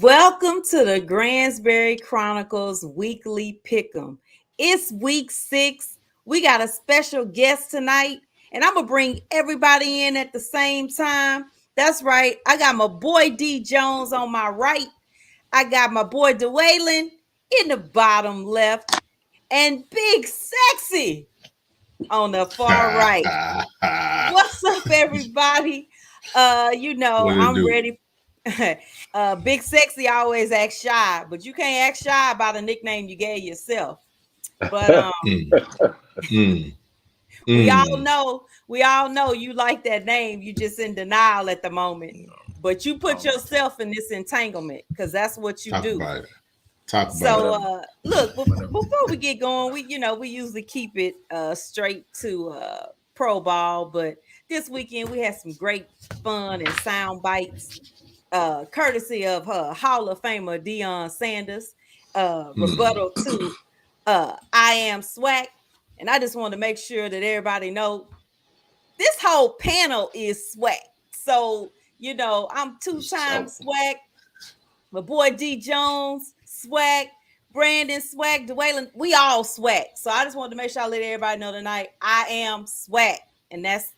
Welcome to the Gransberry Chronicles weekly pick'em. It's week 6. We got a special guest tonight, and I'm gonna bring everybody in at the same time. That's right. I got my boy D Jones on my right. I got my boy Dwaylon in the bottom left, and Big Sexy on the far right. What's up, everybody? What it I'm do? ready. Big Sexy always acts shy, but you can't act shy about a nickname you gave yourself. But Mm, mm, we all mm. know, we all know you like that name. You just in denial at the moment. But you put Oh my God. yourself in this entanglement because that's what you Talk do. about it. Talk about it. So Whatever. look, Whatever. before we get going, we usually keep it straight to pro ball, but this weekend we had some great fun and sound bites, courtesy of Hall of Famer Deion Sanders, Mm. rebuttal to I am swag. And I just want to make sure that everybody know this whole panel is swag. So, I'm two-time So, swag, my boy D Jones, swag, Brandon, swag, Dwaylon, we all swag. So I just wanted to make sure I let everybody know tonight I am swag. And that's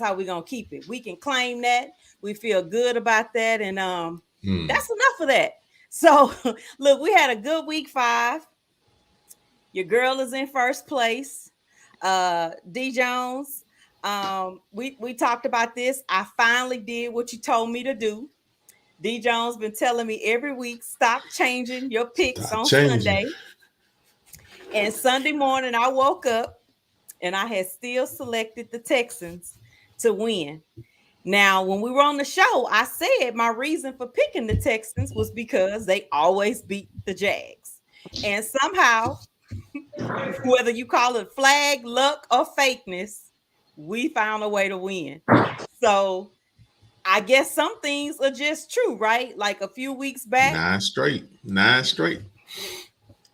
how we're gonna keep it. We can claim that. We feel good about that. And mm. that's enough of that. So look, we had a good week 5. Your girl is in first place. D Jones. We talked about this. I finally did what you told me to do. D Jones been telling me every week, stop changing your picks Stop on changing. Sunday. And Sunday morning, I woke up and I had still selected the Texans to win. Now, when we were on the show, I said my reason for picking the Texans was because they always beat the Jags. And somehow, whether you call it flag, luck, or fakeness, we found a way to win. So I guess some things are just true, right? Like a few weeks back, 9 straight. 9 straight.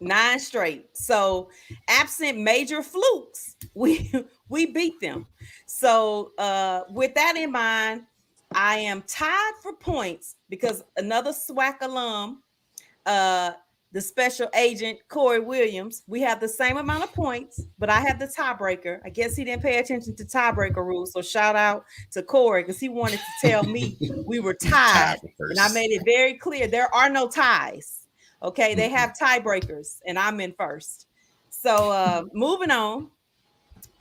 9 straight. So absent major flukes, we we beat them. So with that in mind, I am tied for points because another SWAC alum, uh the special agent Corey Williams, we have the same amount of points, but I have the tiebreaker. I guess he didn't pay attention to tiebreaker rules. So shout out to Corey because he wanted to tell me we were tied. Tied for And I first. made it very clear there are no ties. Okay, they Mm-mm. have tiebreakers, and I'm in first. So moving on.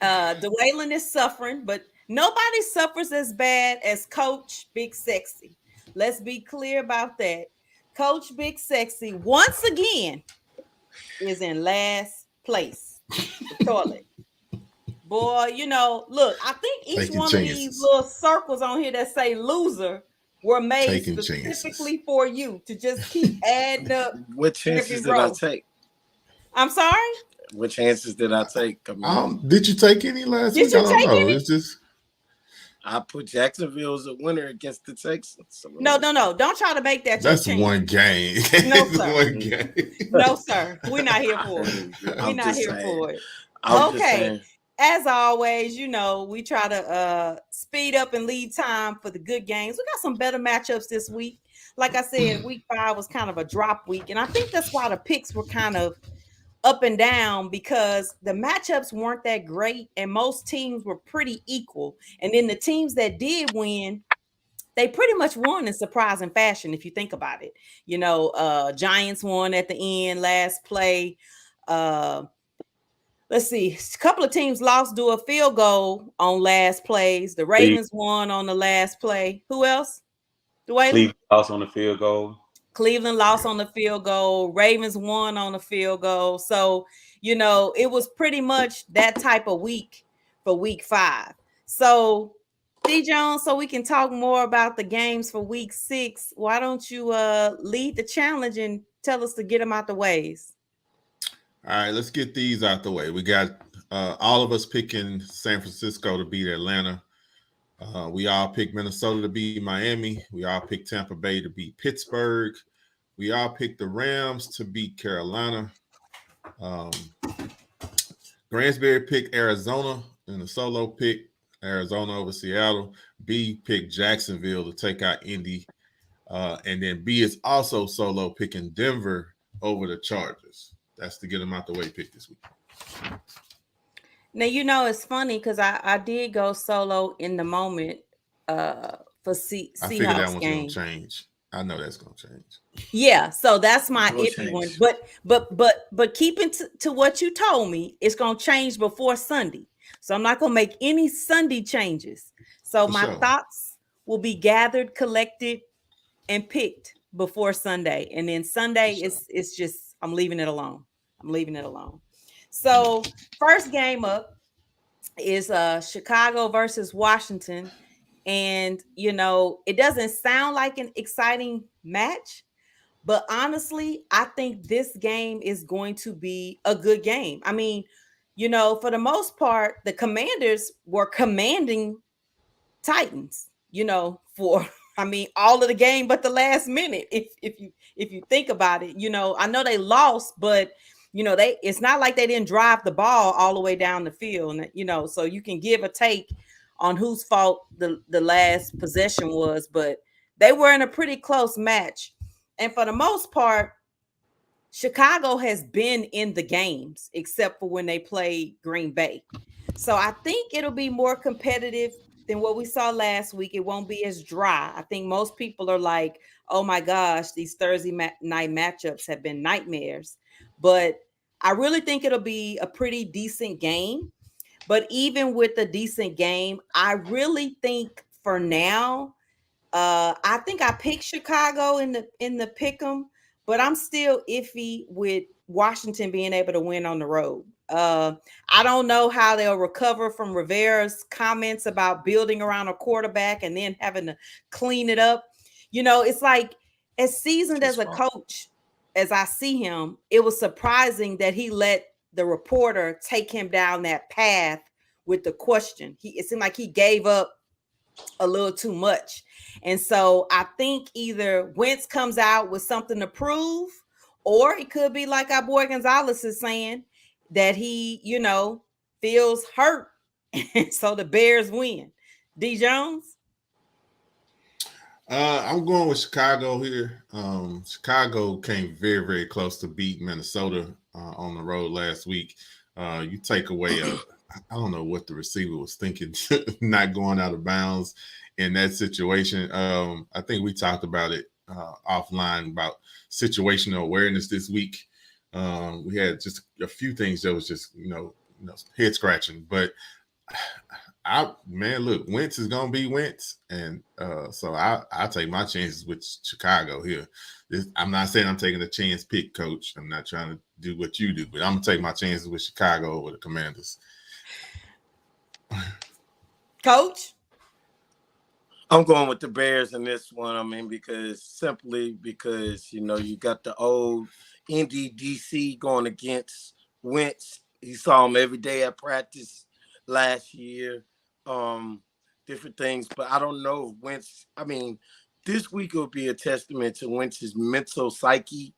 Dwaylon is suffering, but nobody suffers as bad as Coach Big Sexy. Let's be clear about that. Coach Big Sexy, once again, is in last place. The toilet. Boy, look, I think each Taking one of these chances. little circles on here that say loser were made Taking chances. specifically for you to just keep adding up What every chances did I row. take? I'm sorry? What chances did I take? I mean, Did you take any last Did week? I you don't take know. any? It's just I put Jacksonville as a winner against the Texans. I No, mean, no, no. Don't try to make that your that's champ. one game. No, It's sir. one game. No, sir. We're not here for it. We're I'm not just here saying. for it. I'm just Okay. saying. As always, we try to speed up and leave time for the good games. We got some better matchups this week. Like I said, week 5 was kind of a drop week. And I think that's why the picks were kind of up and down because the matchups weren't that great and most teams were pretty equal. And then the teams that did win, they pretty much won in surprising fashion if you think about it. Giants won at the end last play. Let's see, a couple of teams lost due a field goal on last plays. The Cleveland, Ravens won on the last play. Who else? Dwayne? Cleveland lost on the field goal. Cleveland lost on the field goal. Ravens won on the field goal. So, it was pretty much that type of week for week 5. So, D Jones, so we can talk more about the games for week 6. Why don't you lead the challenge and tell us to get them out the ways? All right, let's get these out the way. We got all of us picking San Francisco to beat Atlanta. We all picked Minnesota to beat Miami. We all picked Tampa Bay to beat Pittsburgh. We all picked the Rams to beat Carolina. Um, Gransberry picked Arizona in the solo pick, Arizona over Seattle. B picked Jacksonville to take out Indy. And then B is also solo picking Denver over the Chargers. That's to get them out the way pick this week. Now, it's funny because I did go solo in the moment for I figured that Seahawks one's game. going to change. I know that's going to change. Yeah, so that's my It'll iffy one. change. But keeping to what you told me, it's going to change before Sunday. So I'm not going to make any Sunday changes. So For my sure. thoughts will be gathered, collected, and picked before Sunday. And then Sunday it's just I'm leaving it alone. I'm leaving it alone. So first game up is Chicago versus Washington. And it doesn't sound like an exciting match, but honestly, I think this game is going to be a good game. I mean, for the most part, the Commanders were commanding Titans, for all of the game but the last minute. If you think about it, I know they lost, but it's not like they didn't drive the ball all the way down the field, and so you can give a take on whose fault the last possession was, but they were in a pretty close match. And for the most part, Chicago has been in the games except for when they played Green Bay. So I think it'll be more competitive than what we saw last week. It won't be as dry. I think most people are like, oh my gosh, these Thursday night matchups have been nightmares. But I really think it'll be a pretty decent game. But even with a decent game, I really think for now, I think I picked Chicago in the pick'em, but I'm still iffy with Washington being able to win on the road. I don't know how they'll recover from Rivera's comments about building around a quarterback and then having to clean it up. It's like as seasoned as a coach as I see him, it was surprising that he let the reporter take him down that path with the question. It seemed like he gave up a little too much. And so I think either Wentz comes out with something to prove, or it could be like our boy Gonzalez is saying that he, feels hurt. And so the Bears win. D Jones? I'm going with Chicago here. Chicago came very, very close to beat Minnesota on the road last week. You take away I don't know what the receiver was thinking, not going out of bounds in that situation. I think we talked about it offline about situational awareness this week. We had just a few things that was just, head scratching, but look, Wentz is gonna be Wentz, and so I take my chances with Chicago here. I'm not saying I'm taking a chance pick, Coach. I'm not trying to do what you do, but I'm gonna take my chances with Chicago over the Commanders. Coach? I'm going with the Bears in this one. Because you got the old NDDC going against Wentz. You saw him every day at practice last year. Different things, but I don't know if Wentz. This week will be a testament to Wentz's mental psyche.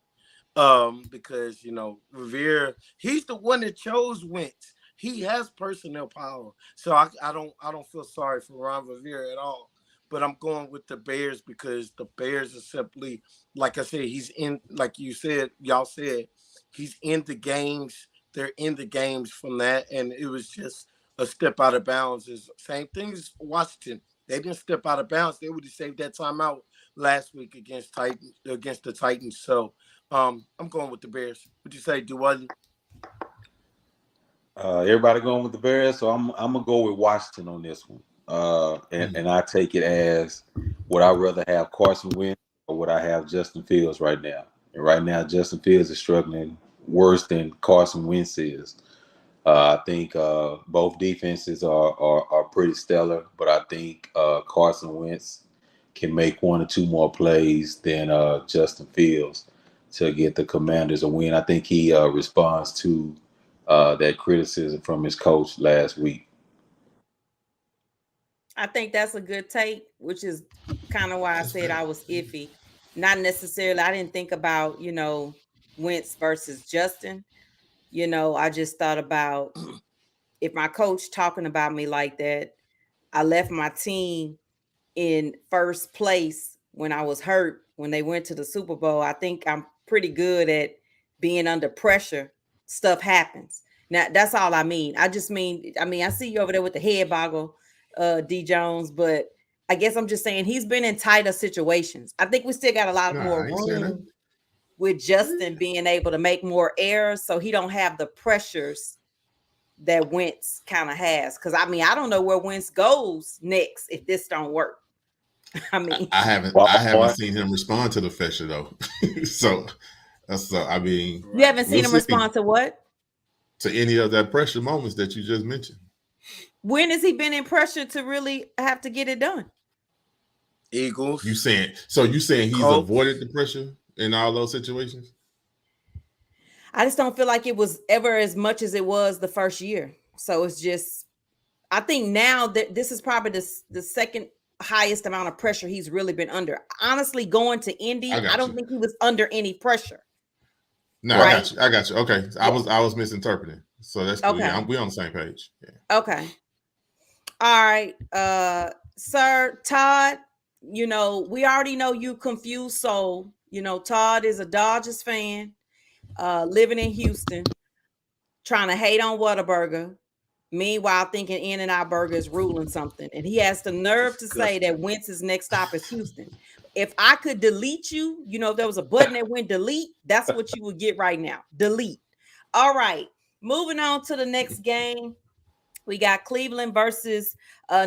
Because Rivera, he's the one that chose Wentz. He has personnel power, so I don't feel sorry for Ron Rivera at all. But I'm going with the Bears because the Bears are simply, like I said, he's in, like you said, y'all said, he's in the games. They're in the games from that, and it was just a step out of bounds. Is same thing as Washington. They didn't step out of bounds. They would have saved that timeout last week against the Titans. So I'm going with the Bears. What'd you say, Dwaylon? Everybody going with the Bears, so I'm gonna go with Washington on this one. And I take it as, would I rather have Carson Wentz or would I have Justin Fields right now? And right now, Justin Fields is struggling worse than Carson Wentz is. I think both defenses are pretty stellar, but I think Carson Wentz can make one or two more plays than Justin Fields to get the Commanders a win. I think he responds to that criticism from his coach last week. I think that's a good take, which is kind of why I said I was iffy. Not necessarily, I didn't think about, Wentz versus Justin. I just thought about if my coach talking about me like that, I left my team in first place when I was hurt when they went to the Super Bowl. I think I'm pretty good at being under pressure. Stuff happens. Now, that's all I mean. I see you over there with the head boggle, D Jones, but I guess I'm just saying he's been in tighter situations. I think we still got a lot more room with Justin being able to make more errors, so he don't have the pressures that Wentz kind of has. Because I don't know where Wentz goes next if this don't work. I haven't seen him respond to the pressure though. So that's you haven't seen him respond to what? To any of that pressure moments that you just mentioned. When has he been in pressure to really have to get it done? Eagles. You saying he's avoided the pressure in all those situations? I just don't feel like it was ever as much as it was the first year. So it's just, I think now that this is probably the second highest amount of pressure he's really been under. Honestly, going to Indy, I don't think he was under any pressure. No, right? I got you. Okay. Yeah. I was misinterpreting. So that's cool. Okay. Yeah, we're on the same page. Yeah. Okay. All right. Sir Todd, we already know you confused soul. Todd is a Dodgers fan, living in Houston, trying to hate on Whataburger. Meanwhile, thinking In-N-Out Burger is ruling something. And he has the nerve to say that Wentz's next stop is Houston. If I could delete you, if there was a button that went delete, that's what you would get right now. Delete. All right. Moving on to the next game. We got Cleveland versus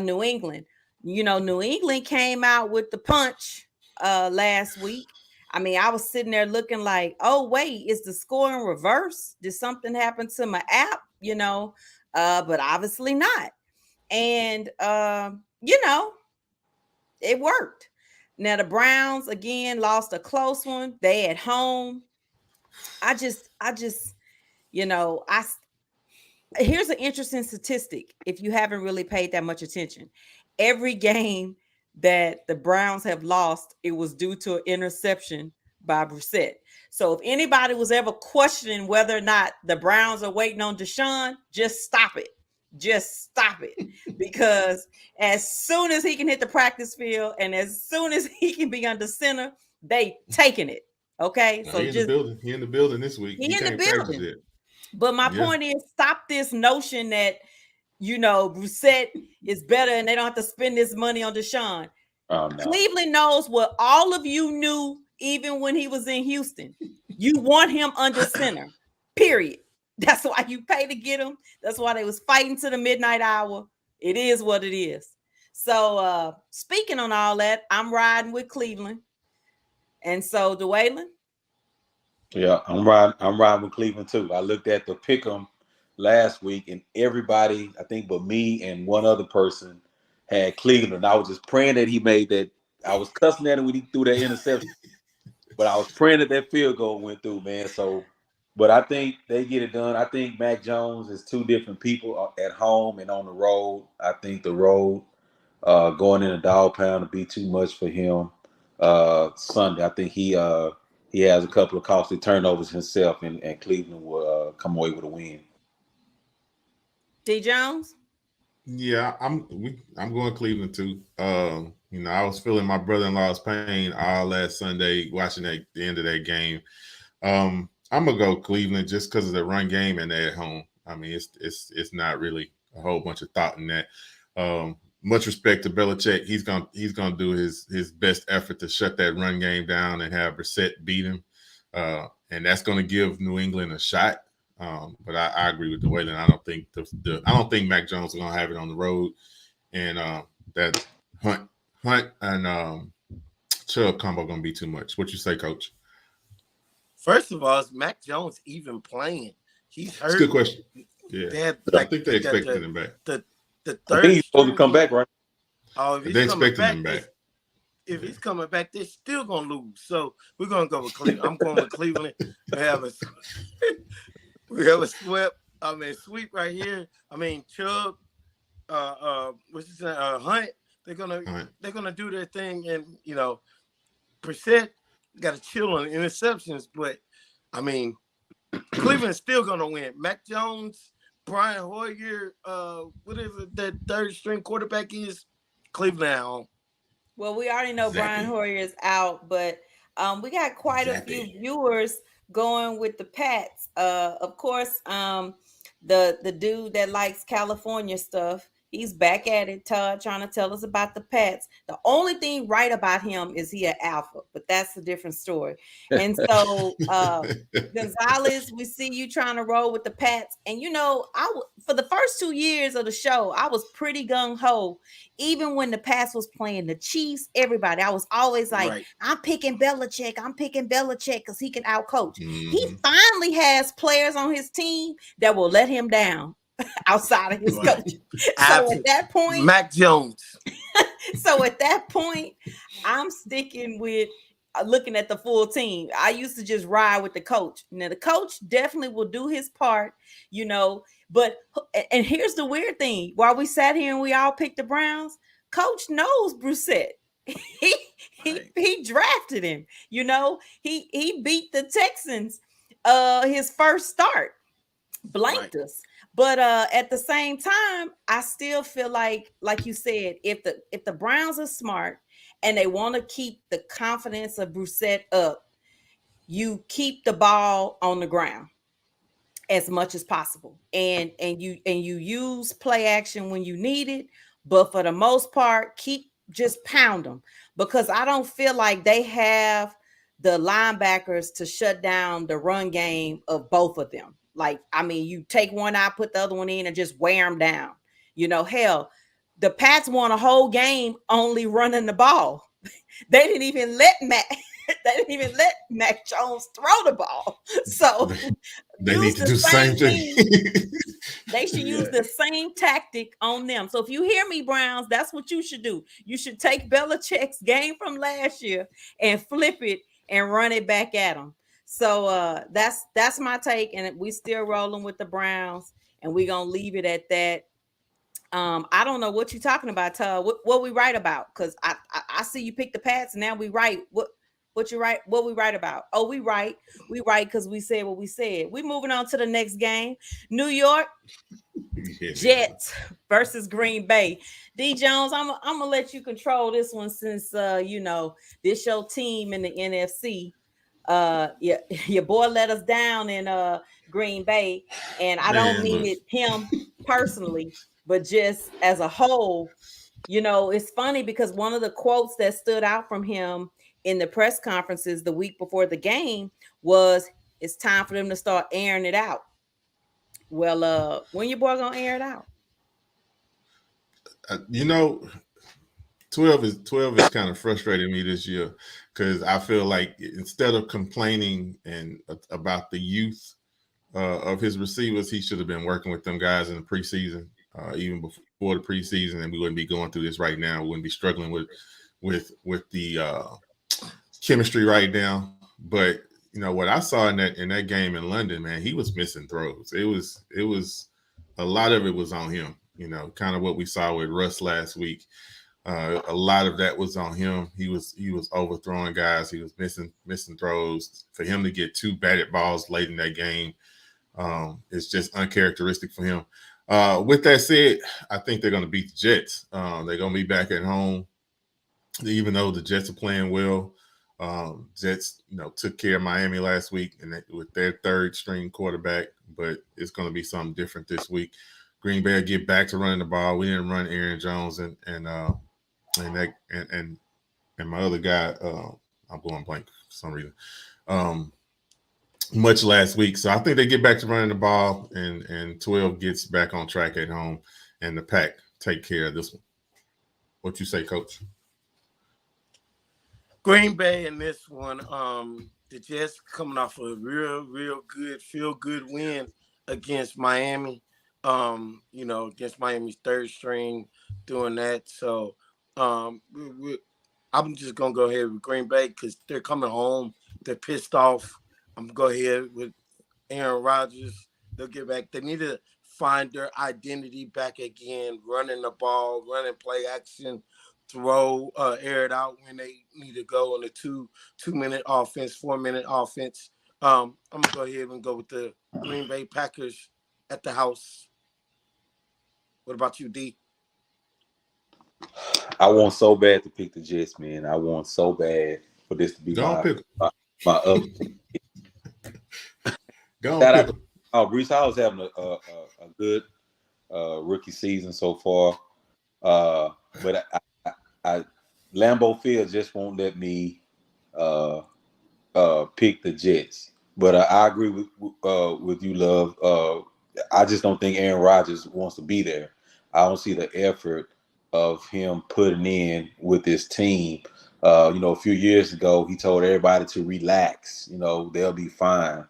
New England. New England came out with the punch last week. I was sitting there looking like, oh, wait, is the score in reverse? Did something happen to my app? But obviously not. And, it worked. Now, the Browns, again, lost a close one. They at home. Here's an interesting statistic if you haven't really paid that much attention. Every game that the Browns have lost, it was due to an interception by Brissett. So if anybody was ever questioning whether or not the Browns are waiting on Deshaun, just stop it. Just stop it. Because as soon as he can hit the practice field and as soon as he can be under center, they taking it. Okay. So he in the building this week. He in the building. But my point is, stop this notion that, Brissett is better and they don't have to spend this money on Deshaun. Oh, no. Cleveland knows what all of you knew even when he was in Houston. You want him under center, period. That's why you pay to get him. That's why they was fighting to the midnight hour. It is what it is. So speaking on all that, I'm riding with Cleveland. And so, Dwaylon? Yeah, I'm riding with Cleveland too. I looked at the pick'em last week, and everybody, I think but me and one other person, had Cleveland. I was just praying that he made that. I was cussing at him when he threw that interception, but I was praying that field goal went through, man. So, but I think they get it done. I think Mac Jones is two different people at home and on the road. I think the road going in a dog pound to be too much for him Sunday. I think he has a couple of costly turnovers himself, and Cleveland will come away with a win. D. Jones? Yeah, I'm going Cleveland too. I was feeling my brother-in-law's pain all last Sunday watching the end of that game. I'm gonna go Cleveland just because of the run game and they're at home. It's not really a whole bunch of thought in that. Much respect to Belichick. He's gonna do his best effort to shut that run game down and have Brissett beat him, and that's gonna give New England a shot. But I agree with Dwaylon. I don't think Mac Jones is gonna have it on the road, and that Hunt and Chubb combo gonna be too much. What you say, Coach? First of all, is Mac Jones even playing? He's hurt. That's a good question. Yeah, I think they expected him back. The third, I think he's supposed to come back, right? Oh, if they expecting him back. If he's coming back, they're still gonna lose. So we're gonna go with Cleveland. I'm going with Cleveland. We have a sweep right here. Chubb, Hunt. They're gonna do their thing, and Brissett got to chill on interceptions. But Cleveland's still gonna win. Mac Jones, Brian Hoyer, what is it that third string quarterback is? Cleveland at home. Well, we already know Brian Hoyer is out, but We got quite a few viewers going with the Pats. Of course, the dude that likes California stuff, he's back at it, Todd, trying to tell us about the Pats. The only thing right about him is he an alpha, but that's a different story. And so Gonzalez, we see you trying to roll with the Pats. And for the first 2 years of the show, I was pretty gung-ho. Even when the Pats was playing the Chiefs, everybody, I was always like, Right. I'm picking Belichick because he can outcoach. He finally has players on his team that will let him down outside of his coach. So at that point, Mac Jones. So at that point, I'm sticking with looking at the full team. I used to just ride with the coach. Now the coach definitely will do his part, but and here's the weird thing. While we sat here and we all picked the Browns, coach knows Brissett. He drafted him. He beat the Texans his first start, blanked us. But at the same time, I still feel like you said, if the Browns are smart and they want to keep the confidence of Brissett up, you keep the ball on the ground as much as possible, and you use play action when you need it. But for the most part, just pound them, because I don't feel like they have the linebackers to shut down the run game of both of them. Like, I mean, you take one out, put the other one in, and just wear them down. Hell, the Pats won a whole game only running the ball. They didn't even let Mac Jones throw the ball. So they need to do the same thing. They should use the same tactic on them. So if you hear me, Browns, that's what you should do. You should take Belichick's game from last year and flip it and run it back at them. So that's my take, and we still rolling with the Browns, and we're gonna leave it at that. I don't know what you're talking about, Todd. What we write about? Because I see you pick the Pats, and now we write what you write. What we write about? Oh, we write because we said what we said. We moving on to the next game. New York Jets versus Green Bay. D Jones, I'm gonna let you control this one, since this your team in the NFC. Your boy let us down in Green Bay, and I don't mean it him personally, but just as a whole. It's funny because one of the quotes that stood out from him in the press conferences the week before the game was, it's time for them to start airing it out. Well, when your boy gonna air it out? 12 is kind of frustrating me this year, because I feel like instead of complaining about the youth of his receivers, he should have been working with them guys in the preseason, even before the preseason, and we wouldn't be going through this right now. We wouldn't be struggling with the chemistry right now. But what I saw in that game in London, man, he was missing throws. It was a lot of it was on him. Kind of what we saw with Russ last week. A lot of that was on him. He was overthrowing guys. He was missing throws. For him to get 2 batted balls late in that game, it's just uncharacteristic for him. With that said, I think they're going to beat the Jets. They're going to be back at home, even though the Jets are playing well. Jets, took care of Miami last week with their 3rd string quarterback, but it's going to be something different this week. Green Bay will get back to running the ball. We didn't run Aaron Jones and my other guy. I'm going blank for some reason. Much last week, so I think they get back to running the ball, and 12 gets back on track at home, and the Pack take care of this one. What you say, Coach? Green Bay in this one, the Jets coming off a real good, feel-good win against Miami. Against Miami's 3rd string, doing that. So I'm just gonna go ahead with Green Bay because they're coming home. They're pissed off. I'm gonna go ahead with Aaron Rodgers. They'll get back. They need to find their identity back again, running the ball, running play action, throw, air it out when they need to go on a 2-minute offense, 4-minute offense. I'm gonna go ahead and go with the Green Bay Packers at the house. What about you, D? I want so bad to pick the Jets, man. I want so bad. for this to be Go on, pick 'em. my other. Go on, Shout out pick to 'em. Brees Hall's having a good rookie season so far. But I Lambeau Field just won't let me pick the Jets. But I agree with you, Love. I just don't think Aaron Rodgers wants to be there. I don't see the effort of him putting in with his team. A few years ago, he told everybody to relax. They'll be fine.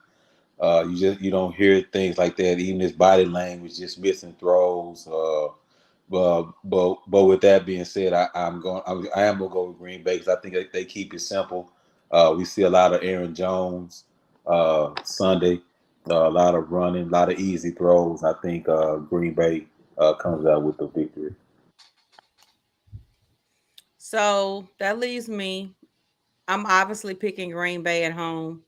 You don't hear things like that. Even his body language, just missing throws. But with that being said, I am gonna go with Green Bay because I think they keep it simple. We see a lot of Aaron Jones Sunday, a lot of running, a lot of easy throws. I think Green Bay comes out with the victory. So that leaves me. I'm obviously picking Green Bay at home.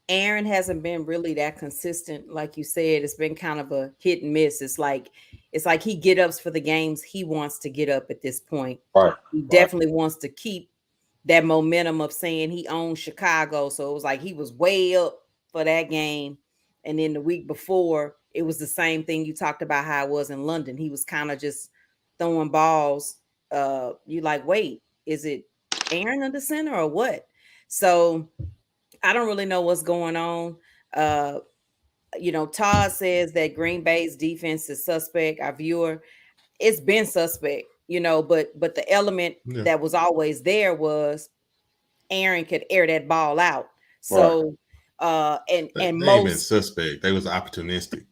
Aaron hasn't been really that consistent, like you said. It's been kind of a hit and miss. It's like he get ups for the games he wants to get up at this point. Right. He definitely wants to keep that momentum of saying he owns Chicago. So it was like he was way up for that game. And then the week before, it was the same thing you talked about how it was in London. He was kind of just throwing balls. You like, wait, is it Aaron in the center or what? So I don't really know what's going on. Todd says that Green Bay's defense is suspect. Our viewer, it's been suspect, but the element Yeah. that was always there was Aaron could air that ball out. Right. So and They ain't been most suspect. They was opportunistic.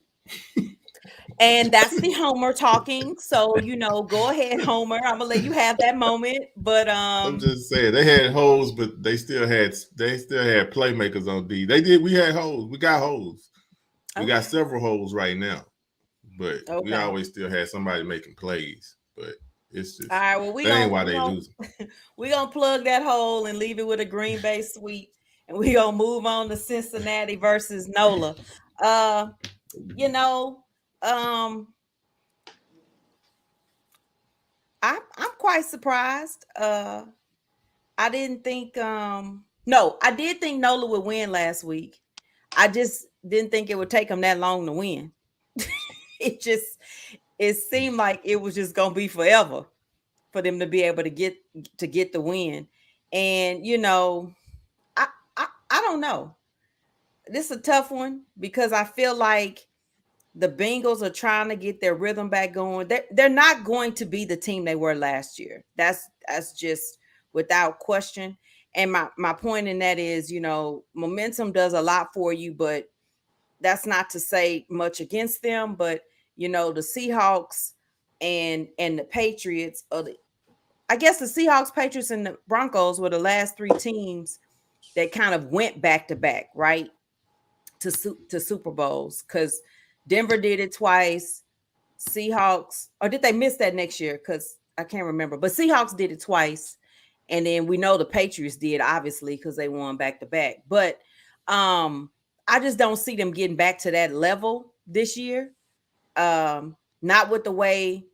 and that's the Homer talking. So go ahead, Homer. I'm gonna let you have that moment. But I'm just saying they had holes, but they still had playmakers on D. We had holes. We got holes. We got several holes right now. But we always still had somebody making plays. But it's just all right. Well, that ain't why they losing. We're gonna plug that hole and leave it with a Green Bay sweep, and we're gonna move on to Cincinnati versus NOLA. I'm quite surprised. I didn't think I did think NOLA would win last week. I just didn't think it would take them that long to win. It seemed like it was just gonna be forever for them to be able to get the win. And I don't know. This is a tough one because I feel like the Bengals are trying to get their rhythm back going. They're not going to be the team they were last year. That's just without question. And my point in that is, momentum does a lot for you, but that's not to say much against them. But the Seahawks and the Patriots I guess the Seahawks, Patriots, and the Broncos were the last three teams that kind of went back to back, right, to Super Bowls, because Denver did it twice. Seahawks, or did they miss that next year? Because I can't remember. But Seahawks did it twice, and then we know the Patriots did, obviously, because they won back to back. But I just don't see them getting back to that level this year. Not with the way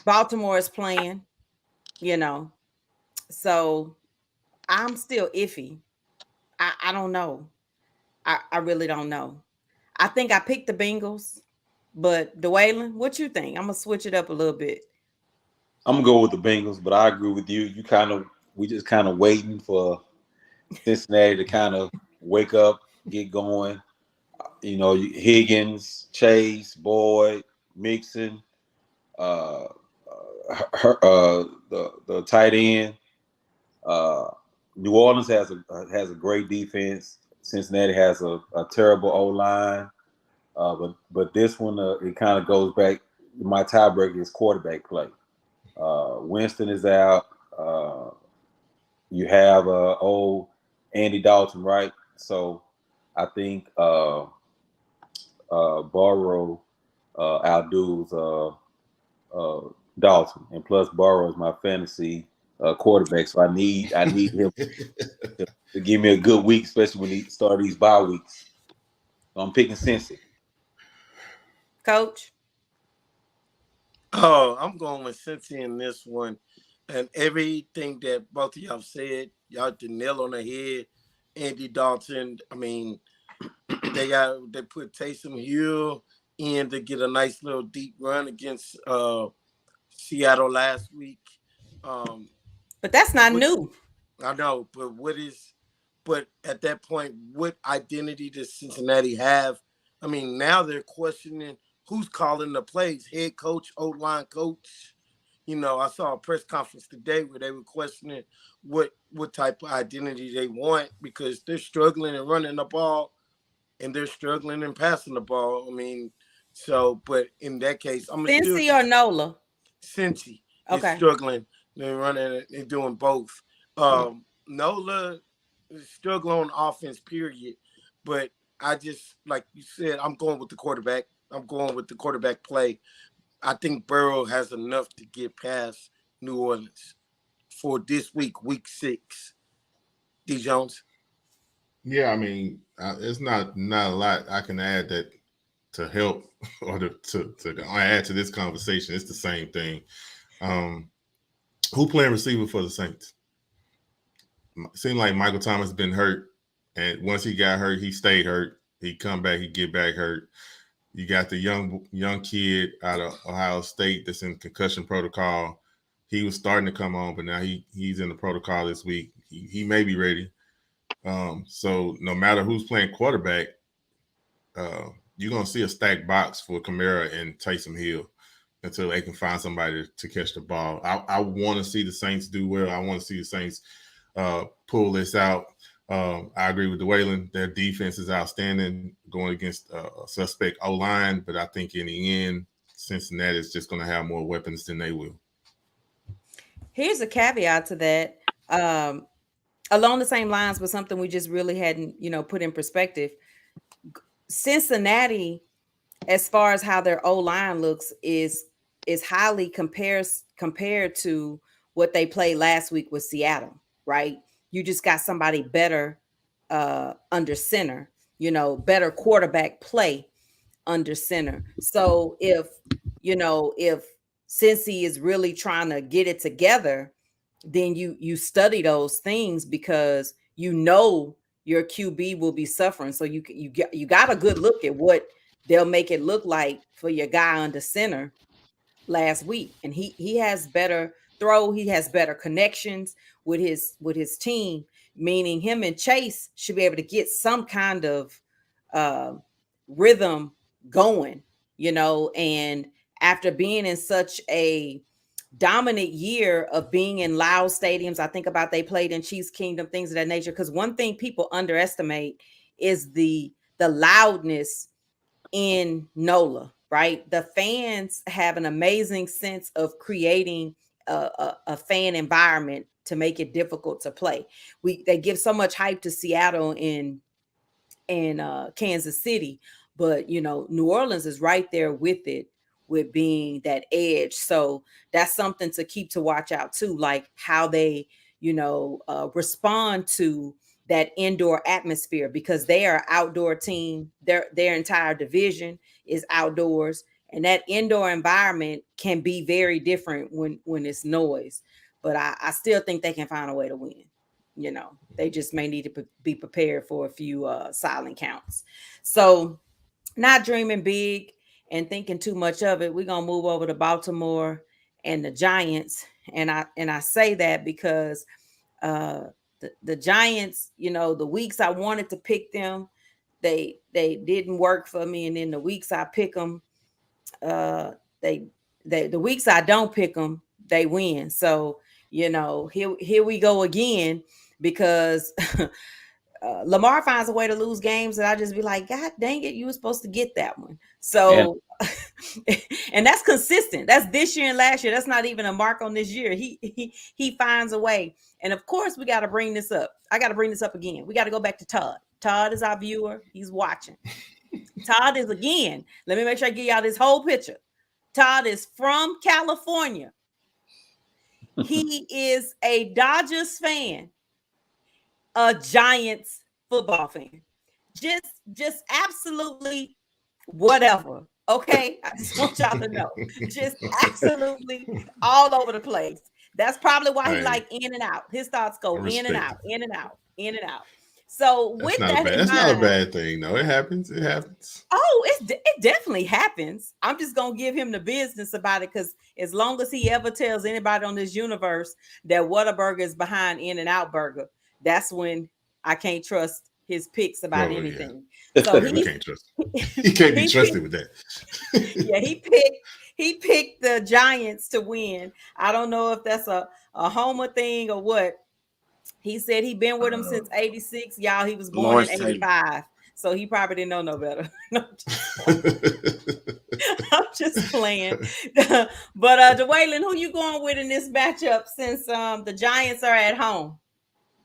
Baltimore is playing, So I'm still iffy. I don't know. I really don't know. I think I picked the Bengals, but Dwaylon, what you think? I'm gonna switch it up a little bit. I'm gonna go with the Bengals, but I agree with you. We just kind of waiting for Cincinnati to kind of wake up, get going. Higgins, Chase, Boyd, Mixon, the tight end. New Orleans has a great defense. Cincinnati has a terrible O-line. But this one, it kind of goes back. My tiebreaker is quarterback play. Winston is out. You have old Andy Dalton, right? So I think Burrow outdoes Dalton, and plus Burrow is my fantasy quarterback. So I need him to give me a good week, especially when he start these bye weeks. So I'm picking Cincy. Coach? Oh, I'm going with Cincy in this one. And everything that both of y'all said, y'all hit the nail on the head. Andy Dalton, I mean, they put Taysom Hill in to get a nice little deep run against Seattle last week. But that's not new. I know, but at that point, what identity does Cincinnati have? I mean, now they're questioning who's calling the plays, head coach, O-line coach. You know, I saw a press conference today where they were questioning what type of identity they want because they're struggling in running the ball and they're struggling in passing the ball. I mean, so, but in that case, I'm Cincy or Nola? Cincy is struggling. They're running and doing both. Nola is struggling on offense, period. But I just, like you said, I'm going with the quarterback. I'm going with the quarterback play. I think Burrow has enough to get past New Orleans for this week, week 6. D. Jones. Yeah, I mean, it's not a lot I can add that to help or to add to this conversation. It's the same thing. Who playing receiver for the Saints? It seemed like Michael Thomas been hurt, and once he got hurt, he stayed hurt. He come back, he get back hurt. You got the young kid out of Ohio State that's in concussion protocol. He was starting to come on, but now he's in the protocol this week. He may be ready. So no matter who's playing quarterback, you're gonna see a stacked box for Kamara and Taysom Hill until they can find somebody to catch the ball. I want to see the Saints do well. I want to see the Saints pull this out. I agree with Dwaylon. Their defense is outstanding going against a suspect O-line, but I think in the end, Cincinnati is just going to have more weapons than they will. Here's a caveat to that. Along the same lines, but something we just really hadn't, put in perspective. Cincinnati, as far as how their O-line looks, is highly compared to what they played last week with Seattle, right? You just got somebody better under center, better quarterback play under center. So if Cincy is really trying to get it together, then you study those things because your QB will be suffering. So you got a good look at what they'll make it look like for your guy under center last week. And he has better throw, he has better connections with his team, meaning him and Chase should be able to get some kind of rhythm going, and after being in such a dominant year of being in loud stadiums, I think about they played in Chiefs Kingdom, things of that nature. Because one thing people underestimate is the loudness in NOLA, right? The fans have an amazing sense of creating a fan environment to make it difficult to play. They give so much hype to Seattle and Kansas City, but New Orleans is right there with it, with being that edge. So that's something to keep to watch out too, like how they respond to that indoor atmosphere, because they are an outdoor team. Their entire division is outdoors, and that indoor environment can be very different when it's noise. But I still think they can find a way to win. They just may need to be prepared for a few silent counts. So not dreaming big and thinking too much of it, we're gonna move over to Baltimore and the Giants. And I say that because the Giants, the weeks I wanted to pick them, they didn't work for me. And then the weeks I pick them, the weeks I don't pick them, they win. So here we go again, because Lamar finds a way to lose games that I just be like, God dang it, you were supposed to get that one. So, and that's consistent. That's this year and last year. That's not even a mark on this year. He finds a way. And of course, we got to bring this up. I got to bring this up again. We got to go back to Todd. Todd is our viewer. He's watching. Todd is, again, let me make sure I give y'all this whole picture. Todd is from California. He is a Dodgers fan, a Giants football fan. Just absolutely whatever. Okay, I just want y'all to know, just absolutely all over the place. That's probably why he Hey. like in and out. His thoughts go I in and respect out, in and out, in and out. So with that in that's not a mind, bad thing, though. It happens. It happens. oh, it definitely happens. I'm just gonna give him the business about it because as long as he ever tells anybody on this universe that Whataburger is behind In and Out Burger, that's when I can't trust his picks about Oh, anything. Yeah. So Yeah, we can't trust him. He can't be trusted with that. yeah, he picked the Giants to win. I don't know if that's a homer thing or what. He said he been with him since 86. Y'all, he was born Lawrence in Taylor. 85. So he probably didn't know no better. No, I'm just playing. But Dwaylon, who you going with in this matchup since the Giants are at home?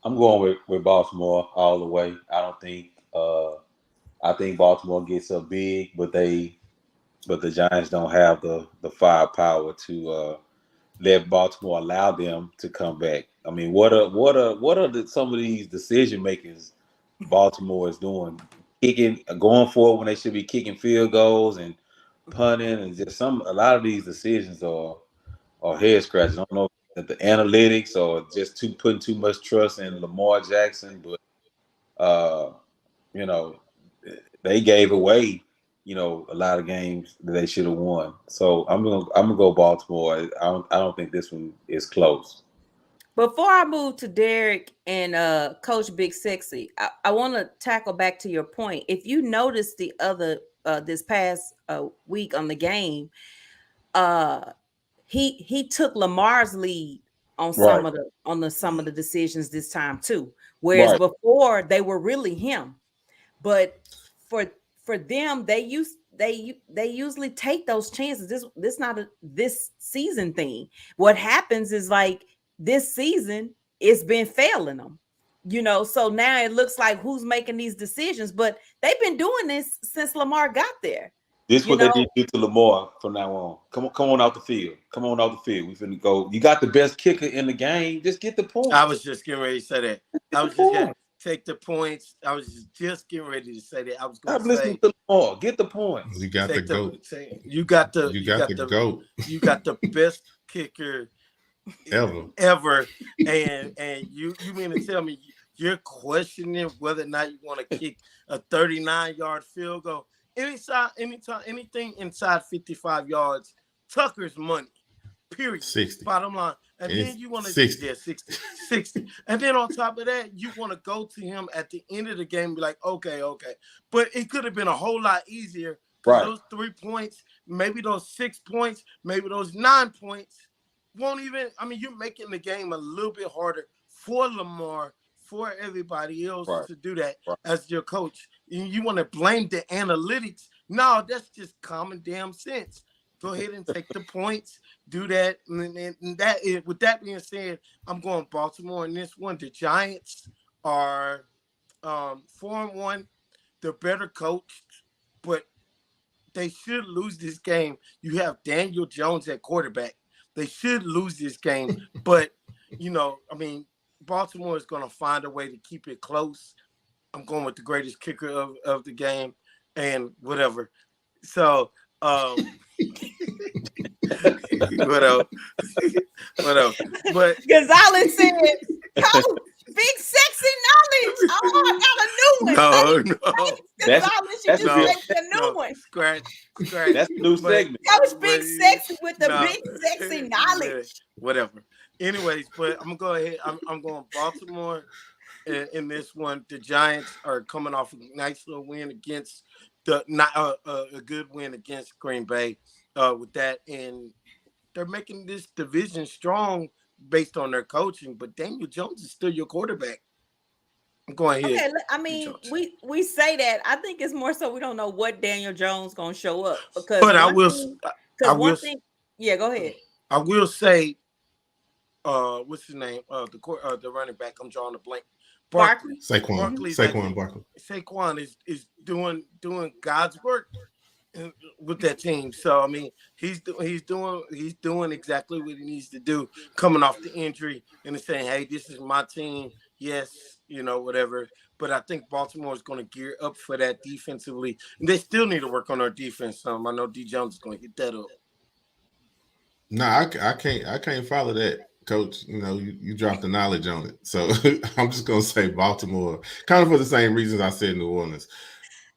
I'm going with Baltimore all the way. I don't think I think Baltimore gets up big, but the Giants don't have the firepower to let Baltimore allow them to come back. I mean, what are some of these decision makers Baltimore is doing? Going forward when they should be kicking field goals and punting, and just a lot of these decisions are head scratching. I don't know if the analytics or just putting too much trust in Lamar Jackson, but you know, they gave away, a lot of games that they should have won. So I'm gonna go Baltimore. I don't think this one is close. Before I move to Derek and Coach Big Sexy, I want to tackle back to your point. If you noticed the other this past week on the game, he took Lamar's lead on some Right. of the decisions this time too. Whereas Right. before they were really him. But for them, they usually take those chances. This not this season thing. What happens is like this season it's been failing them, so now it looks like who's making these decisions, but they've been doing this since Lamar got there. This what they need to do to Lamar from now on. Come on out the field. Come on out the field. We finna go. You got the best kicker in the game. Just get the point. I was just getting ready to say that. I was just going to take the points. I was just getting ready to say that. I was going to say, to Lamar. Get the points. You got the GOAT. You got the GOAT. You got the best kicker ever. And you mean to tell me you're questioning whether or not you want to kick a 39-yard field goal? Anything inside 55 yards, Tucker's money. Period. 60. Bottom line. And then you want to 60. 60. And then on top of that, you want to go to him at the end of the game and be like, okay. But it could have been a whole lot easier. Right. Those 3 points, maybe those 6 points, maybe those 9 points won't even, you're making the game a little bit harder for Lamar, for everybody else to do that as your coach. And you want to blame the analytics. No, that's just common damn sense. Go ahead and take the points, do that. And that is, with that being said, I'm going Baltimore in this one. The Giants are 4-1. They're better coached, but they should lose this game. You have Daniel Jones at quarterback. They should lose this game, but, Baltimore is going to find a way to keep it close. I'm going with the greatest kicker of the game and whatever. So, what else? But Gonzalez said, "Coach, big sexy knowledge." Oh, I got a new one. No. Gonzalez, you just make a new one. Scratch. That's the new segment. Coach Big Sexy with the big sexy knowledge. Whatever. Anyways, but I'm going to go ahead. I'm going Baltimore in this one. The Giants are coming off a nice little win against a good win against Green Bay with that. And they're making this division strong based on their coaching. But Daniel Jones is still your quarterback. I'm going ahead. Okay, we say that. I think it's more so we don't know what Daniel Jones going to show up. Because but yeah, go ahead. I will say, what's his name? The running back. I'm drawing a blank. Barkley. Saquon Barkley. Saquon is doing God's work with that team. So he's doing exactly what he needs to do, coming off the injury and saying, "Hey, this is my team." Yes, whatever. But I think Baltimore is going to gear up for that defensively, and they still need to work on their defense. I know D. Jones is going to get that up. No, I can't follow that. Coach, you dropped the knowledge on it. So I'm just gonna say Baltimore, kind of for the same reasons I said New Orleans.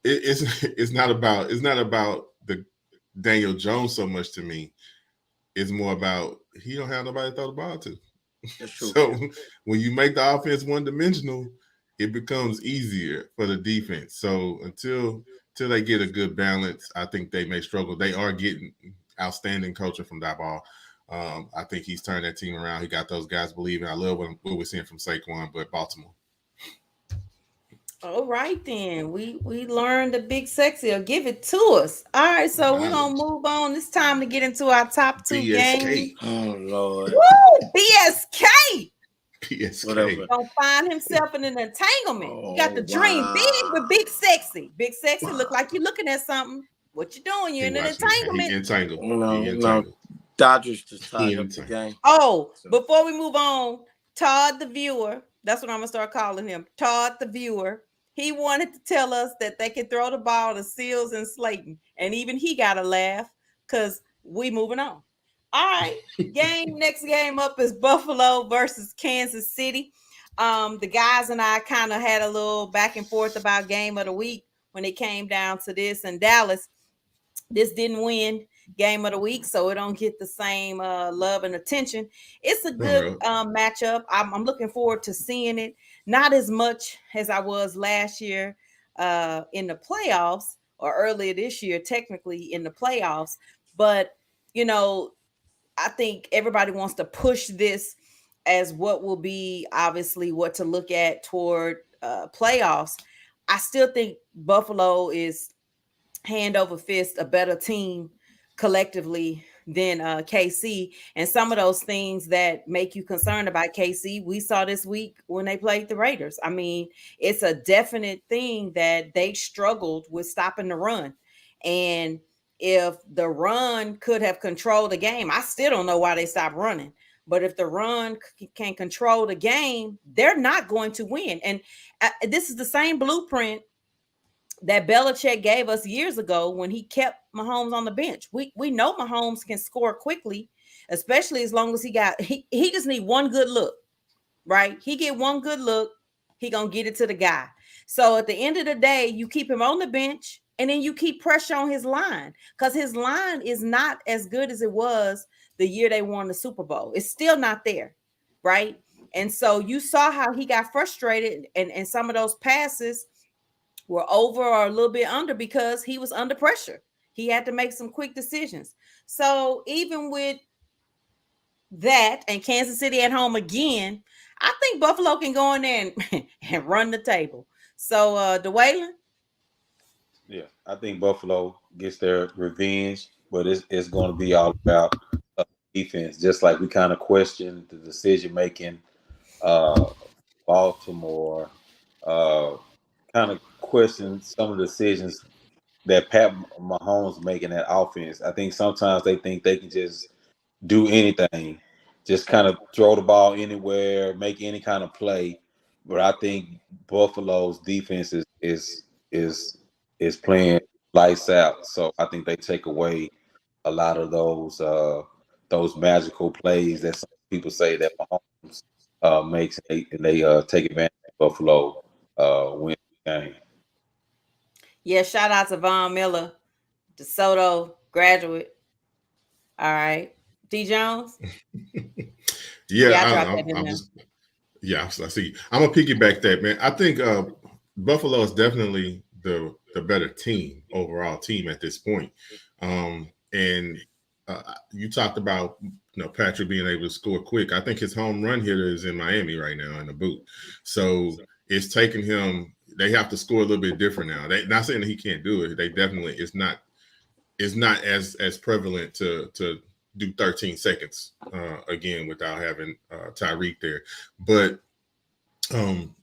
It's not about the Daniel Jones so much to me. It's more about he don't have nobody to throw the ball to. That's true. So when you make the offense one-dimensional, it becomes easier for the defense. So until they get a good balance, I think they may struggle. They are getting outstanding coaching from that ball. I think he's turned that team around. He got those guys believing. I love what we're seeing from Saquon, but Baltimore. All right, then. We learned the big sexy will give it to us. All right, so we're going to move on. It's time to get into our top 2 games. Oh, Lord. Woo! BSK. PSK. Gonna find himself in an entanglement. You got the dream big with big sexy. Big sexy look like you're looking at something. What you doing? You're in an entanglement. He entangled. No. Dodgers just tied up the game. Oh, before we move on, Todd the viewer, that's what I'm gonna start calling him. Todd the viewer. He wanted to tell us that they can throw the ball to Seals and Slayton, and even he got a laugh because we moving on. All right, next game up is Buffalo versus Kansas City. The guys and I kind of had a little back and forth about game of the week when it came down to this, and Dallas, this didn't win game of the week, so it don't get the same love and attention. It's a good matchup. I'm looking forward to seeing it. Not as much as I was last year in the playoffs, or earlier this year, technically in the playoffs, but I think everybody wants to push this as what will be obviously what to look at toward playoffs. I still think Buffalo is hand over fist a better team collectively than KC, and some of those things that make you concerned about KC, we saw this week when they played the Raiders. I mean, it's a definite thing that they struggled with stopping the run, and if the run could have controlled the game, I still don't know why they stopped running. But if the run can control the game, they're not going to win. And this is the same blueprint that Belichick gave us years ago when he kept Mahomes on the bench. We know Mahomes can score quickly, especially as long as he just need one good look, right? He get one good look, he gonna get it to the guy. So at the end of the day, you keep him on the bench, and then you keep pressure on his line, because his line is not as good as it was the year they won the Super Bowl. It's still not there, right? And so you saw how he got frustrated, and some of those passes were over or a little bit under because he was under pressure. He had to make some quick decisions. So even with that and Kansas City at home again, I think Buffalo can go in there and run the table. So Dwaylon? Yeah, I think Buffalo gets their revenge, but it's going to be all about defense. Just like we kind of questioned the decision making, Baltimore kind of questioned some of the decisions that Pat Mahomes making that offense. I think sometimes they think they can just do anything, just kind of throw the ball anywhere, make any kind of play. But I think Buffalo's defense is playing lights out. So I think they take away a lot of those magical plays that some people say that Mahomes makes, and they take advantage of Buffalo win the game. Yeah, shout out to Von Miller, DeSoto graduate. All right. D. Jones? I see. I'm going to piggyback that, man. I think Buffalo is definitely the better team, overall team at this point. And you talked about Patrick being able to score quick. I think his home run hitter is in Miami right now in the boot. So it's taking him. They have to score a little bit different now. They not saying that he can't do it. They definitely it's not as prevalent to do 13 seconds again without having Tyreek there. But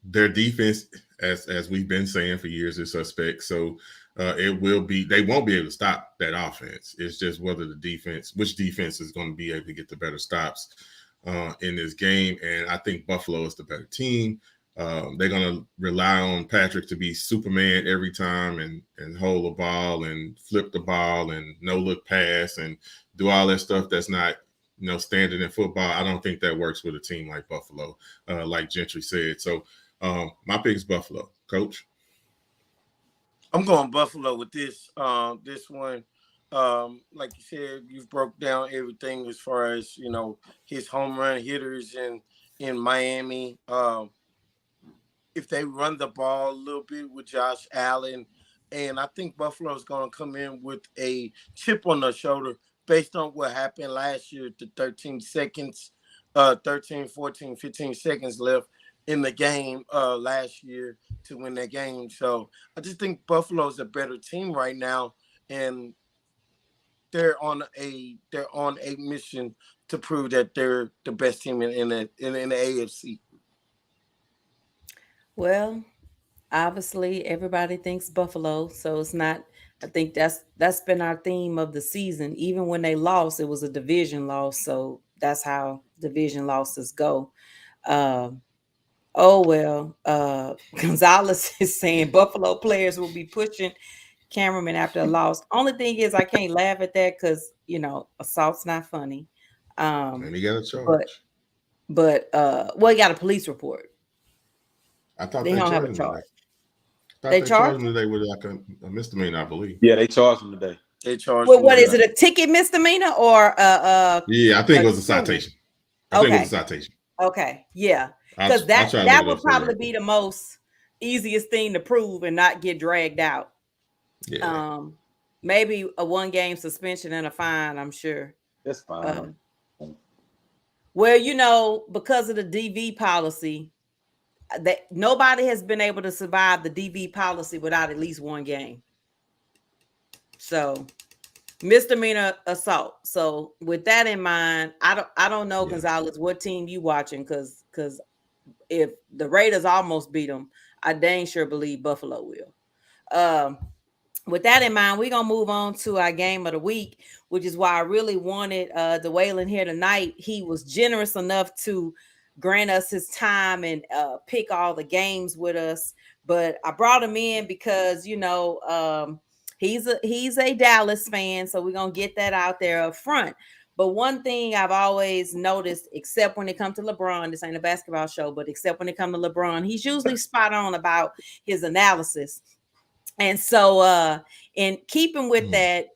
their defense, as we've been saying for years, is suspect. So they won't be able to stop that offense. It's just which defense is going to be able to get the better stops in this game. And I think Buffalo is the better team. They're going to rely on Patrick to be Superman every time and hold the ball and flip the ball and no look pass and do all that stuff that's not standard in football. I don't think that works with a team like Buffalo, like Gentry said. So my pick is Buffalo. Coach? I'm going Buffalo with this one. Like you said, you've broke down everything as far as, his home run hitters in Miami. If they run the ball a little bit with Josh Allen, and I think Buffalo is going to come in with a chip on their shoulder based on what happened last year, the 13 seconds, 13, 14, 15 seconds left in the game last year to win that game. So I just think Buffalo's a better team right now, and they're on a mission to prove that they're the best team in the AFC. Well, obviously everybody thinks Buffalo, so it's not. I think that's been our theme of the season. Even when they lost, it was a division loss, so that's how division losses go. Um, oh well, Gonzalez is saying Buffalo players will be pushing cameraman after a loss. Only thing is, I can't laugh at that because assault's not funny. And he got a But charge. well, he got a police report. I thought They they don't have charged a him charge. today. I thought They they charged charged him today with like a misdemeanor, I believe. Yeah, they charged him today. They charged Well, him what is today. it? A ticket misdemeanor or Yeah, I think it was a summons? citation. I think it Okay. was a citation. Okay, yeah, I'll because try to that look it would up for you probably right be quick. the most easiest thing to prove and not get dragged out. Yeah. Maybe a 1-game suspension and a fine, I'm sure. That's fine. Well, because of the DV policy, that nobody has been able to survive the DV policy without at least 1 game. So misdemeanor assault. So with that in mind, I don't know, Gonzalez, what team you watching, because if the Raiders almost beat them, I dang sure believe Buffalo will. With that in mind, we're gonna move on to our game of the week, which is why I really wanted Dwaylon here tonight. He was generous enough to grant us his time and pick all the games with us. But I brought him in because he's a Dallas fan, so we're gonna get that out there up front. But one thing I've always noticed, except when it comes to LeBron, this ain't a basketball show, but except when it comes to LeBron, he's usually spot on about his analysis. And so in keeping with that,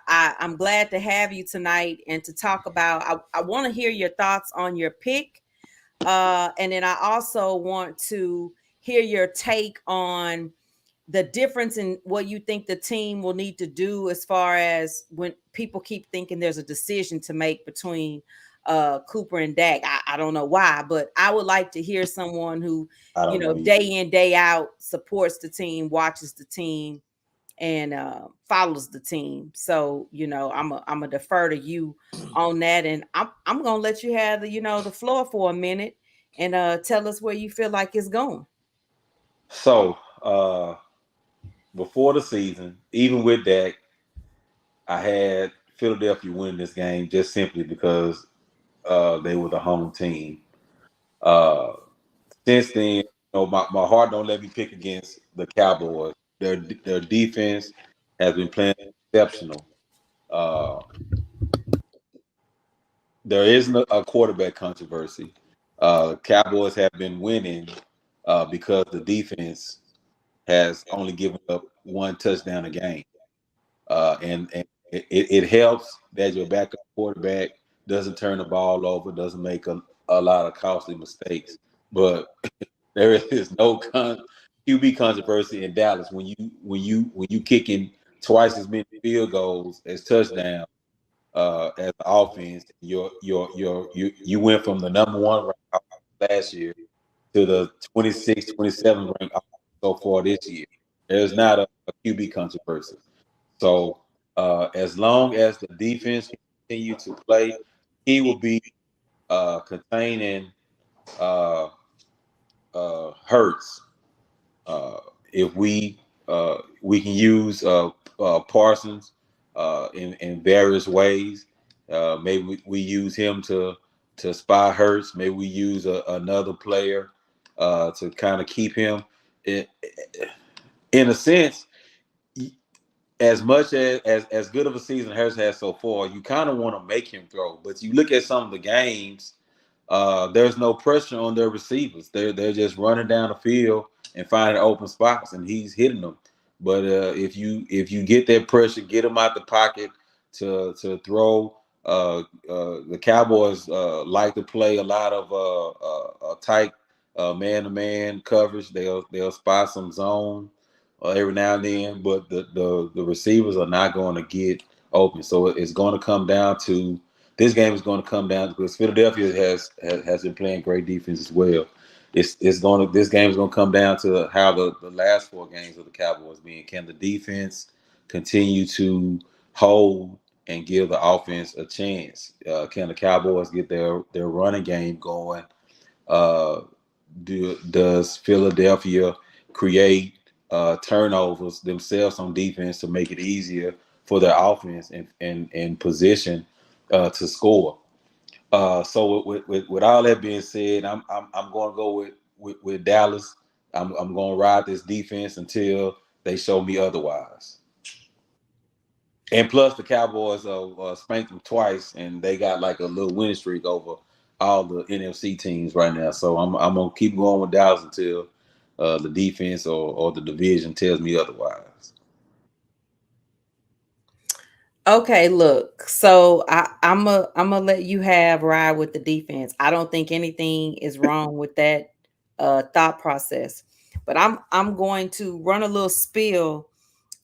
I'm glad to have you tonight and to talk about, I want to hear your thoughts on your pick. And then I also want to hear your take on the difference in what you think the team will need to do as far as when people keep thinking there's a decision to make between Cooper and Dak. I don't know why, but I would like to hear someone who, day in, day out supports the team, watches the team, and follows the team. So, I'm a defer to you on that. And I'm gonna let you have the floor for a minute and tell us where you feel like it's going. So before the season, even with Dak, I had Philadelphia win this game just simply because they were the home team. Since then, my heart don't let me pick against the Cowboys. Their defense has been playing exceptional. There isn't a quarterback controversy. Cowboys have been winning because the defense has only given up 1 touchdown a game. And it helps that your backup quarterback doesn't turn the ball over, doesn't make a lot of costly mistakes. But there is no QB controversy in Dallas when you kicking twice as many field goals as touchdowns as the offense. You went from the number 1 ranked last year to the 26, 27 ranked so far this year. There's not a QB controversy. So as long as the defense continue to play, he will be containing Hurts. If we can use Parsons in various ways, maybe we use him to spy Hurts. Maybe we use another player to kind of keep him in a sense. as much as good of a season Hurts has so far, you kind of want to make him throw. But you look at some of the games, there's no pressure on their receivers. They're just running down the field and finding open spots, and he's hitting them. But if you get that pressure, get him out the pocket to throw. The Cowboys like to play a lot of tight man-to-man coverage. They'll spot some zone every now and then, but the receivers are not going to get open. So it's going to come down to this game is going to come down because Philadelphia has been playing great defense as well. This game is going to come down to how the last 4 games of the Cowboys being. Can the defense continue to hold and give the offense a chance? Can the Cowboys get their running game going? Does Philadelphia create turnovers themselves on defense to make it easier for their offense and position to score? So with all that being said, I'm going to go with Dallas. I'm going to ride this defense until they show me otherwise. And plus, the Cowboys spanked them twice, and they got like a little winning streak over all the NFC teams right now. So I'm gonna keep going with Dallas until the defense or the division tells me otherwise. Okay, look. So I'm gonna let you have ride with the defense. I don't think anything is wrong with that thought process, but I'm going to run a little spiel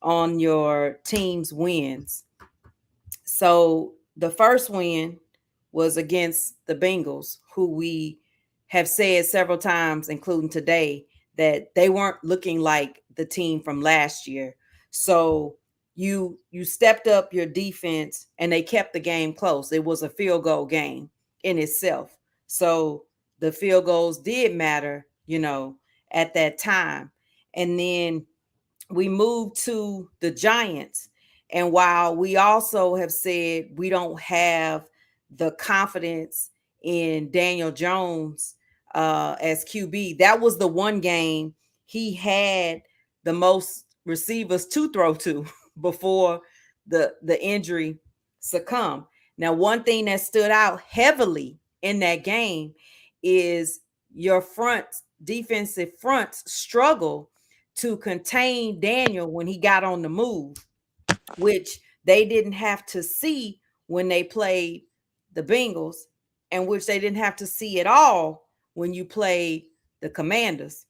on your team's wins. So the first win was against the Bengals, who we have said several times, including today, that they weren't looking like the team from last year. So you stepped up your defense and they kept the game close. It was a field goal game in itself. So the field goals did matter, at that time. And then we moved to the Giants. And while we also have said we don't have the confidence in Daniel Jones as QB, that was the one game he had the most receivers to throw to before the injury succumbed. Now, one thing that stood out heavily in that game is your defensive fronts struggle to contain Daniel when he got on the move, which they didn't have to see when they played the Bengals, and which they didn't have to see at all when you played the Commanders.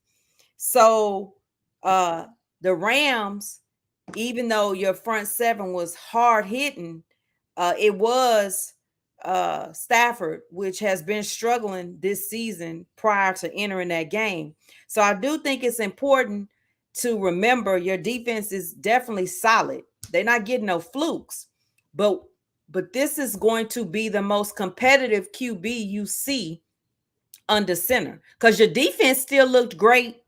So the Rams, even though your front seven was hard hitting, it was Stafford, which has been struggling this season prior to entering that game. So I do think it's important to remember your defense is definitely solid. They're not getting no flukes, but this is going to be the most competitive QB you see under center, because your defense still looked great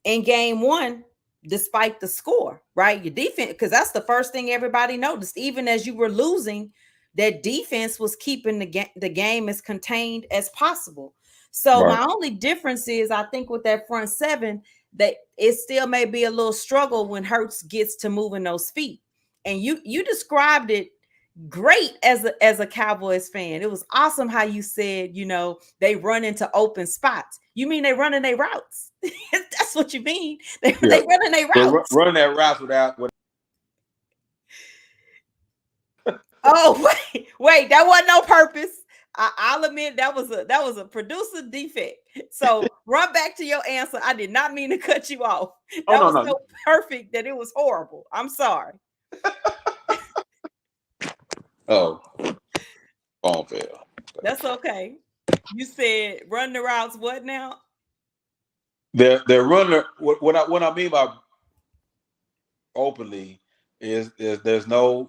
in game 1 despite the score, right? Your defense, because that's the first thing everybody noticed. Even as you were losing, that defense was keeping the game as contained as possible. So right. My only difference is, I think with that front seven, that it still may be a little struggle when Hurts gets to moving those feet. And you described it great as a Cowboys fan. It was awesome how you said, they run into open spots. You mean they running their routes? That's what you mean. They running their routes. Running their routes without. Oh wait, that wasn't no purpose. I'll admit that was a producer defect. So run back to your answer. I did not mean to cut you off. That was so perfect that it was horrible. I'm sorry. Oh, phone fail. That's okay. You said run the routes. What now? They're running. What I mean by openly is there's no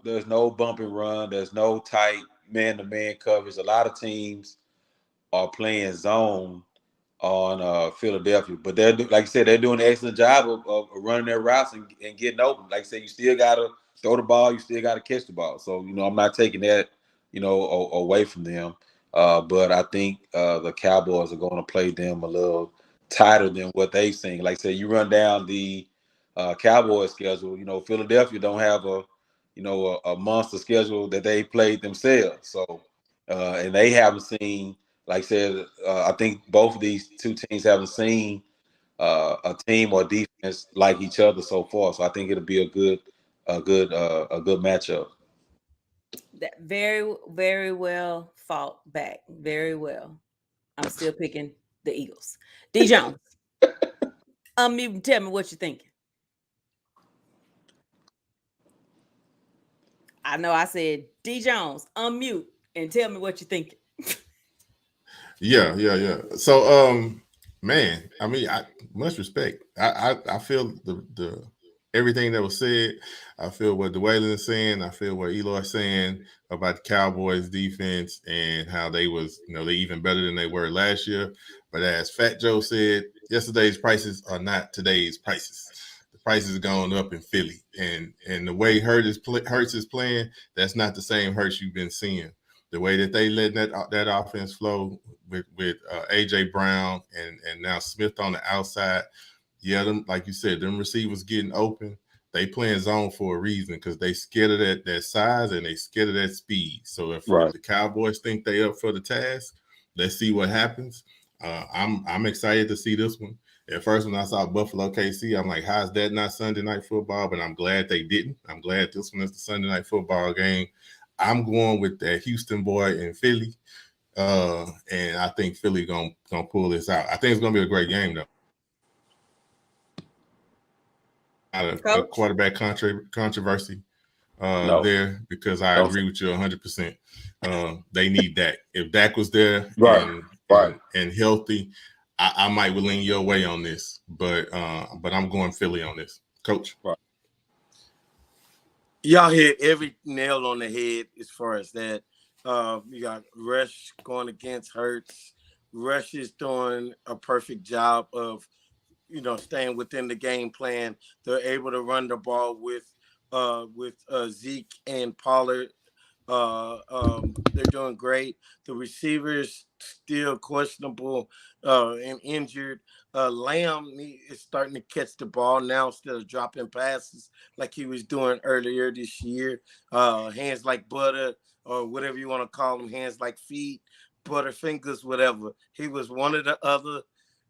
bump and run. There's no tight man-to-man coverage. A lot of teams are playing zone on Philadelphia, but they're, like you said, they're doing an excellent job of running their routes and getting open. Like I said, you still gotta throw the ball, you still gotta catch the ball. So I'm not taking that away from them. But I think the Cowboys are going to play them a little tighter than what they've seen. Like I said, you run down the Cowboys schedule. Philadelphia don't have a monster schedule that they played themselves. So, and they haven't seen, like I said, I think both of these two teams haven't seen a team or defense like each other so far. So I think it'll be a good matchup. That very, very well fought back. Very well. I'm still picking the Eagles. D. Jones, unmute and tell me what you're thinking. I know I said D. Jones, unmute and tell me what you're thinking. Yeah. So, man, I mean, much respect. I feel the everything that was said. I feel what Dwaylon is saying. I feel what Eloy is saying about the Cowboys defense and how they was, they even better than they were last year. But as Fat Joe said, yesterday's prices are not today's prices. The prices are going up in Philly, and the way Hurts is playing, that's not the same Hurts you've been seeing. The way that they let that offense flow with AJ Brown and now Smith on the outside, them, like you said, them receivers getting open. They playing zone for a reason because they scared of that size and they scared of that speed. So if the Cowboys think they up for the task, let's see what happens. I'm excited to see this one. At first, when I saw Buffalo KC, I'm like, how is that not Sunday Night Football? But I'm glad they didn't. I'm glad this one is the Sunday Night Football game. I'm going with that Houston boy in Philly, and I think Philly gonna pull this out. I think it's gonna be a great game though. Not a quarterback controversy there because I agree with you 100%. They need Dak. If Dak was there and healthy, I might lean your way on this, but I'm going Philly on this, Coach. Right. Y'all hit every nail on the head as far as that. You got Rush going against Hurts. Rush is doing a perfect job of, staying within the game plan. They're able to run the ball with Zeke and Pollard. They're doing great. The receivers still questionable and injured. Lamb is starting to catch the ball now instead of dropping passes like he was doing earlier this year. Hands like butter, or whatever you want to call them, hands like feet, butterfingers, whatever. He was one or the other,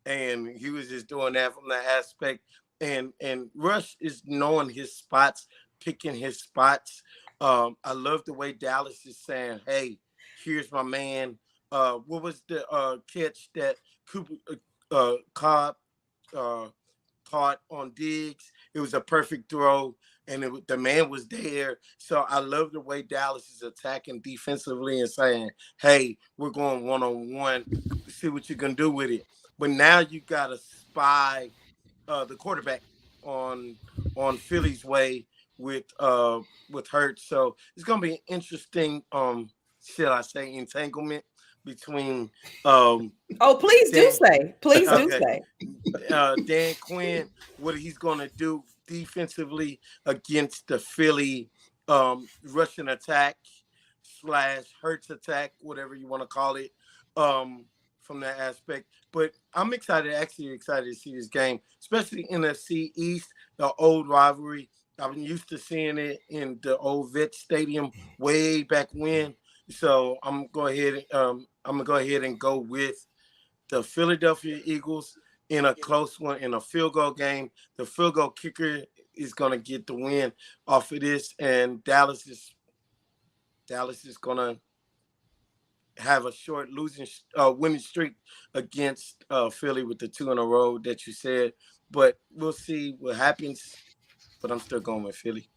and he was just doing that from that aspect. And Rush is knowing his spots, picking his spots. I love the way Dallas is saying, hey, here's my man. What was the catch that Cooper Cobb caught on Diggs? It was a perfect throw, and the man was there. So I love the way Dallas is attacking defensively and saying, hey, we're going one-on-one. See what you can do with it. But now you got to spy the quarterback on Philly's way with Hurts. So it's gonna be an interesting shall I say entanglement between please do say Dan Quinn, what he's gonna do defensively against the Philly Russian attack / Hurts attack, whatever you want to call it, from that aspect. But I'm excited to see this game, especially NFC East, the old rivalry. I've been used to seeing it in the old Vet Stadium way back when. So I'm gonna go ahead and go with the Philadelphia Eagles in a close one, in a field goal game. The field goal kicker is gonna get the win off of this, and Dallas is gonna have a short winning streak against Philly with the 2 in a row that you said. But we'll see what happens. But I'm still going with Philly.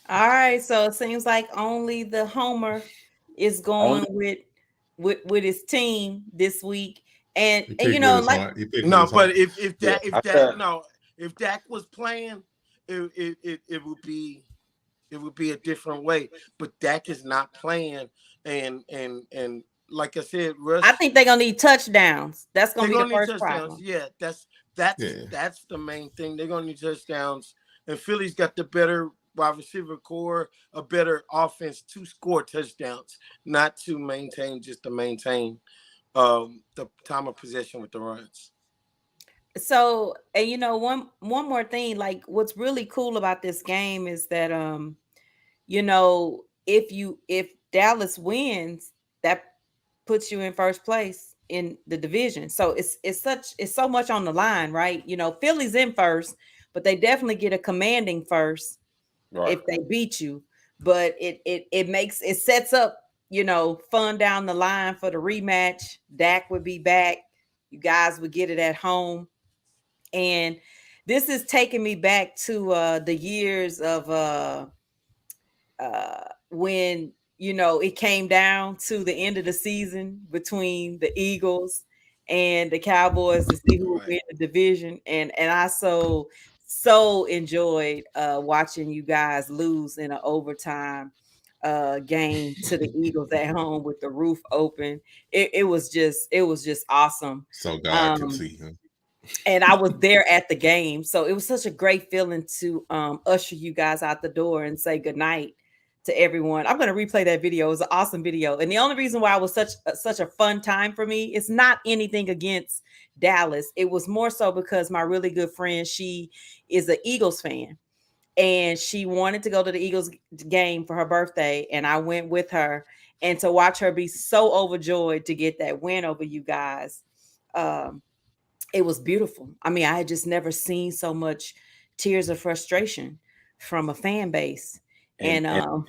All right, so it seems like only the homer is going with his team this week, and if Dak was playing, it would be a different way. But Dak is not playing, and like I said, Rush, I think they're gonna need touchdowns. That's gonna be the first problem. Yeah, that's the main thing. They're gonna need touchdowns, and Philly's got the better wide receiver core, a better offense to score touchdowns, not to maintain the time of possession with the runs. So, and one more thing, like what's really cool about this game is that if Dallas wins, that puts you in first place in the division. So it's so much on the line, right? Philly's in first, but they definitely get a commanding first Right. if they beat you. But it sets up, fun down the line for the rematch. Dak would be back. You guys would get it at home. And this is taking me back to the years of when it came down to the end of the season between the Eagles and the Cowboys to see who would win the division, and I so enjoyed watching you guys lose in an overtime game to the Eagles at home with the roof open. It was just awesome. So God can see. Huh? And I was there at the game, so it was such a great feeling to usher you guys out the door and say goodnight to everyone. I'm going to replay that video. It was an awesome video, and the only reason why it was such a fun time for me is not anything against Dallas. It was more so because my really good friend, she is an Eagles fan, and she wanted to go to the Eagles game for her birthday, and I went with her, and to watch her be so overjoyed to get that win over you guys. It was beautiful. I mean, I had just never seen so much tears of frustration from a fan base. And I'm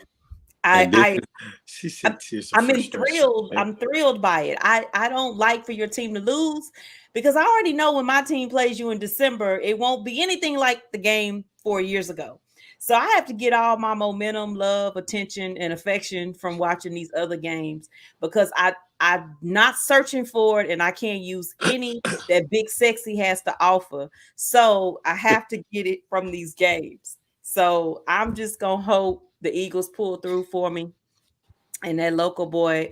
thrilled. I'm thrilled by it. I don't like for your team to lose because I already know when my team plays you in December, it won't be anything like the game 4 years ago. So I have to get all my momentum, love, attention, and affection from watching these other games because I'm not searching for it, and I can't use any that Big Sexy has to offer. So I have to get it from these games. So I'm just gonna hope the Eagles pull through for me, and that local boy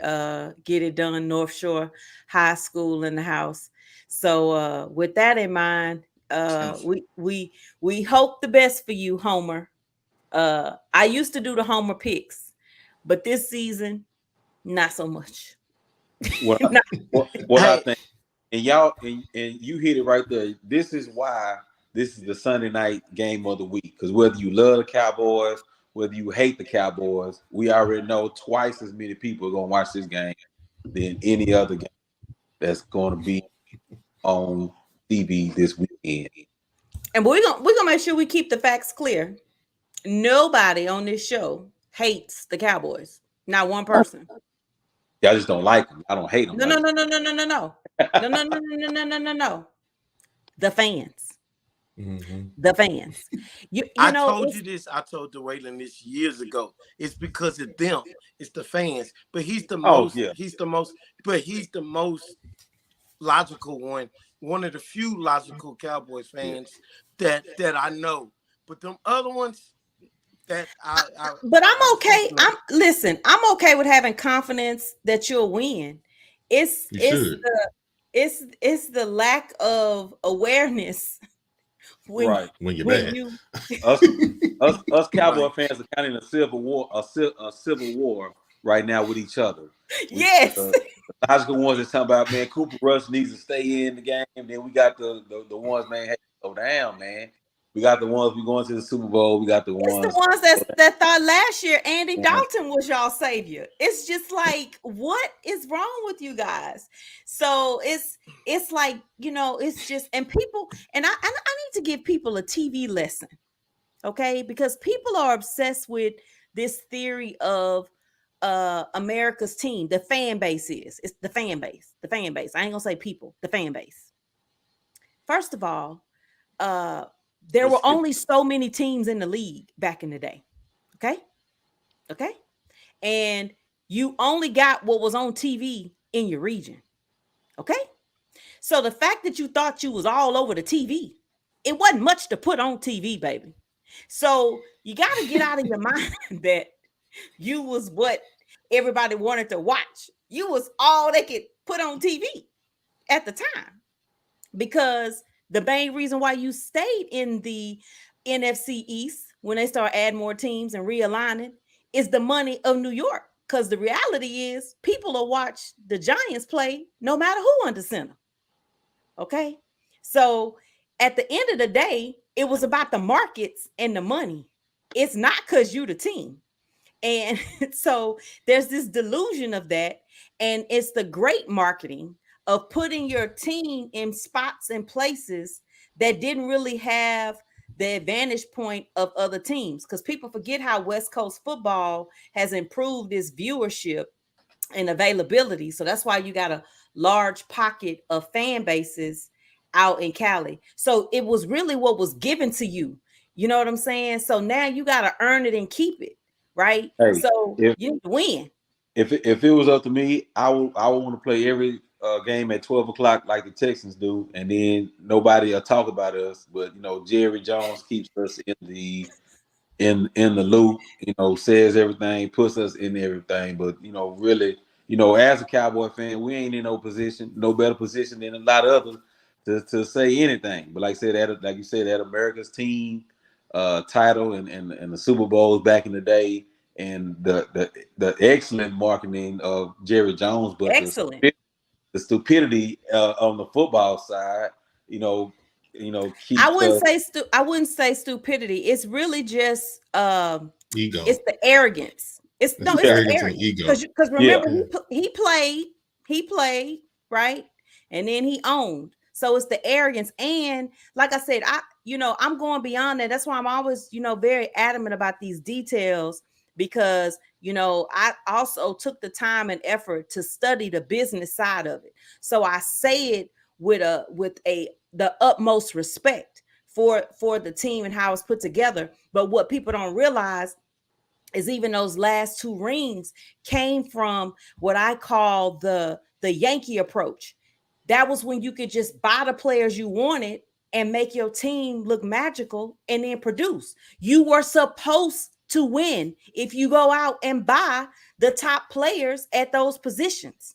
get it done. North Shore High School in the house. So with that in mind, we hope the best for you, Homer. I used to do the Homer picks, but this season, not so much. What I think, and y'all, and you hit it right there. This is why this is the Sunday night game of the week. Because whether you love the Cowboys, whether you hate the Cowboys, we already know twice as many people are going to watch this game than any other game that's going to be on TV this weekend. And we're gonna make sure we keep the facts clear. Nobody on this show hates the Cowboys. Not one person. I just don't like them. I don't hate them. No. No. The fans. Mm-hmm. The fans. I told you this. I told Dwaylon this years ago. It's because of them. It's the fans. But he's the most. Yeah. He's the most. But he's the most logical one. One of the few logical Cowboys fans that I know. But them other ones. But I'm okay. I'm okay with having confidence that you'll win. It's the lack of awareness when you're bad. Us Cowboy fans are kind of in a civil war right now with each other. Yes. The logical ones is talking about, man, Cooper Rush needs to stay in the game. Then we got the ones, man, hey, go down, man. We got the ones we going to the Super Bowl. We got the ones that thought last year Andy Dalton was y'all savior. It's just like, what is wrong with you guys? So it's like, it's just, and people, and I need to give people a TV lesson, okay? Because people are obsessed with this theory of America's team. The fan base it's the fan base. The fan base. I ain't gonna say people. The fan base. First of all, there were only so many teams in the league back in the day. Okay. And you only got what was on TV in your region. Okay. So the fact that you thought you was all over the TV, it wasn't much to put on TV, baby. So you got to get out of your mind that you was what everybody wanted to watch. You was all they could put on TV at the time, because the main reason why you stayed in the NFC East when they start adding more teams and realigning is the money of New York. Because the reality is people will watch the Giants play no matter who under center. Okay. So at the end of the day, it was about the markets and the money. It's not because you the team. And so there's this delusion of that. And it's the great marketing of putting your team in spots and places that didn't really have the advantage point of other teams. Because people forget how West Coast football has improved its viewership and availability. So that's why you got a large pocket of fan bases out in Cali. So it was really what was given to you. You know what I'm saying? So now you got to earn it and keep it, right? Hey, So if you need to win. if it was up to me, I would want to play every game at 12 o'clock like the Texans do, and then nobody will talk about us. But Jerry Jones keeps us in the loop, says everything, puts us in everything. But really, as a Cowboy fan, we ain't in no better position than a lot of others to say anything. But like I said, like you said, that America's team title and the Super Bowls back in the day, and the excellent marketing of Jerry Jones, but Excellent. the stupidity on the football side, I keeps wouldn't say I wouldn't say stupidity. It's really just Ego. it's the arrogance. It's It's the arrogance and arrogance. ego. Because remember Yeah. he played, right? And then he owned. So it's the arrogance. And like I said, I'm going beyond that. That's why I'm always, very adamant about these details, because I also took the time and effort to study the business side of it. So I say it with the utmost respect for the team and how it's put together. But what people don't realize is even those last two rings came from what I call the Yankee approach. That was when you could just buy the players you wanted and make your team look magical and then produce. You were supposed to win if you go out and buy the top players at those positions.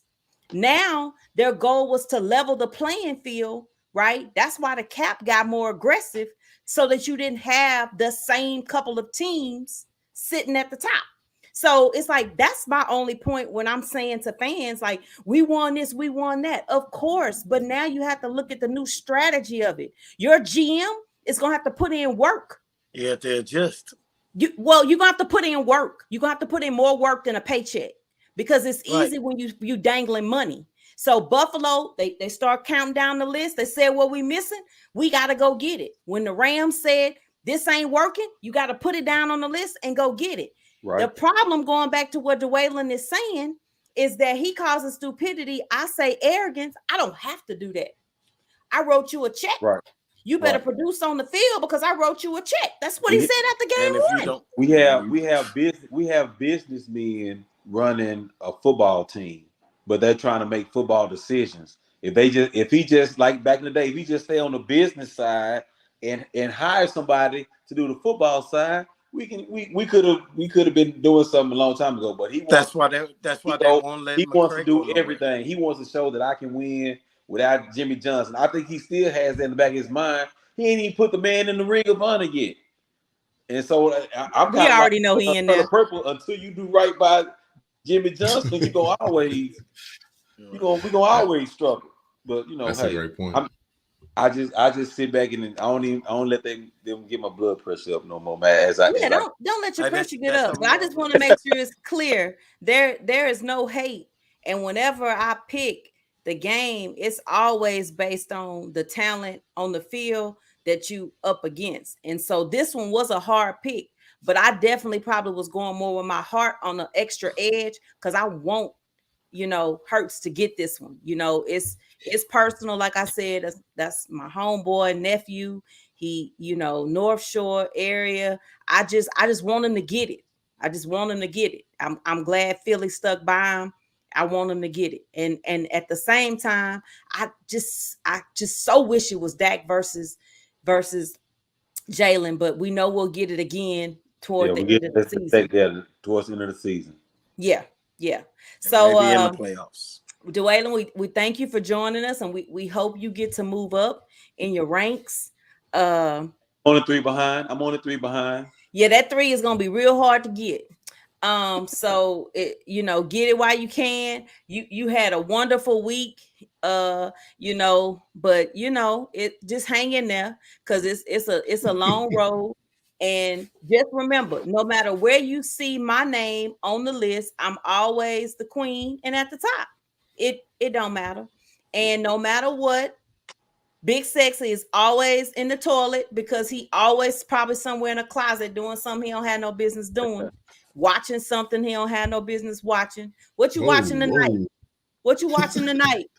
Now their goal was to level the playing field, right? That's why the cap got more aggressive, so that you didn't have the same couple of teams sitting at the top. So it's like, that's my only point when I'm saying to fans, like, we won this, we won that. Of course, but now you have to look at the new strategy of it. Your GM is going to have to put in work. You have to adjust. You're going to have to put in work. You're going to have to put in more work than a paycheck, because it's easy when you dangling money. So Buffalo, they start counting down the list. They said, what we missing? We got to go get it. When the Rams said, this ain't working, you got to put it down on the list and go get it. Right. The problem, going back to what Dwaylon is saying, is that he causes stupidity. I say arrogance. I don't have to do that. I wrote you a check. Right. You better produce on the field because I wrote you a check. That's what he said at the game one. We have businessmen running a football team, but they're trying to make football decisions. If he just like back in the day, if he just stay on the business side and hire somebody to do the football side, we could have been doing something a long time ago. But he wants to do everything. He wants to show that I can win without Jimmy Johnson. I think he still has that in the back of his mind. He ain't even put the man in the Ring of Honor yet. And so I'm kind of already know he in there. Purple until you do right by Jimmy Johnson, we're gonna always struggle. But that's a great point. I just sit back and I don't let them get my blood pressure up no more, man. Don't let your pressure get up. But I just want to make sure it's clear. There is no hate. And whenever I pick the game, it's always based on the talent on the field that you up against. And so this one was a hard pick, but I definitely probably was going more with my heart on the extra edge, because I want, Hurts to get this one. It's personal. Like I said, that's my homeboy, nephew. He, North Shore area. I just want him to get it. I just want him to get it. I'm glad Philly stuck by him. I want him to get it. And at the same time, I just so wish it was Dak versus Jalen, but we know we'll get it again toward the end of the season. Towards the end of the season. Yeah. So maybe in the playoffs. Dwaylon, we thank you for joining us, and we hope you get to move up in your ranks. I'm only 3 behind. Yeah, that 3 is gonna be real hard to get. So it, get it while you can. You had a wonderful week, but it just hang in there because it's a long road. And just remember, no matter where you see my name on the list, I'm always the queen and at the top. It don't matter. And no matter what, Big Sexy is always in the toilet because he always probably somewhere in a closet doing something he don't have no business doing, watching something he don't have no business watching. What you watching tonight? What you watching tonight?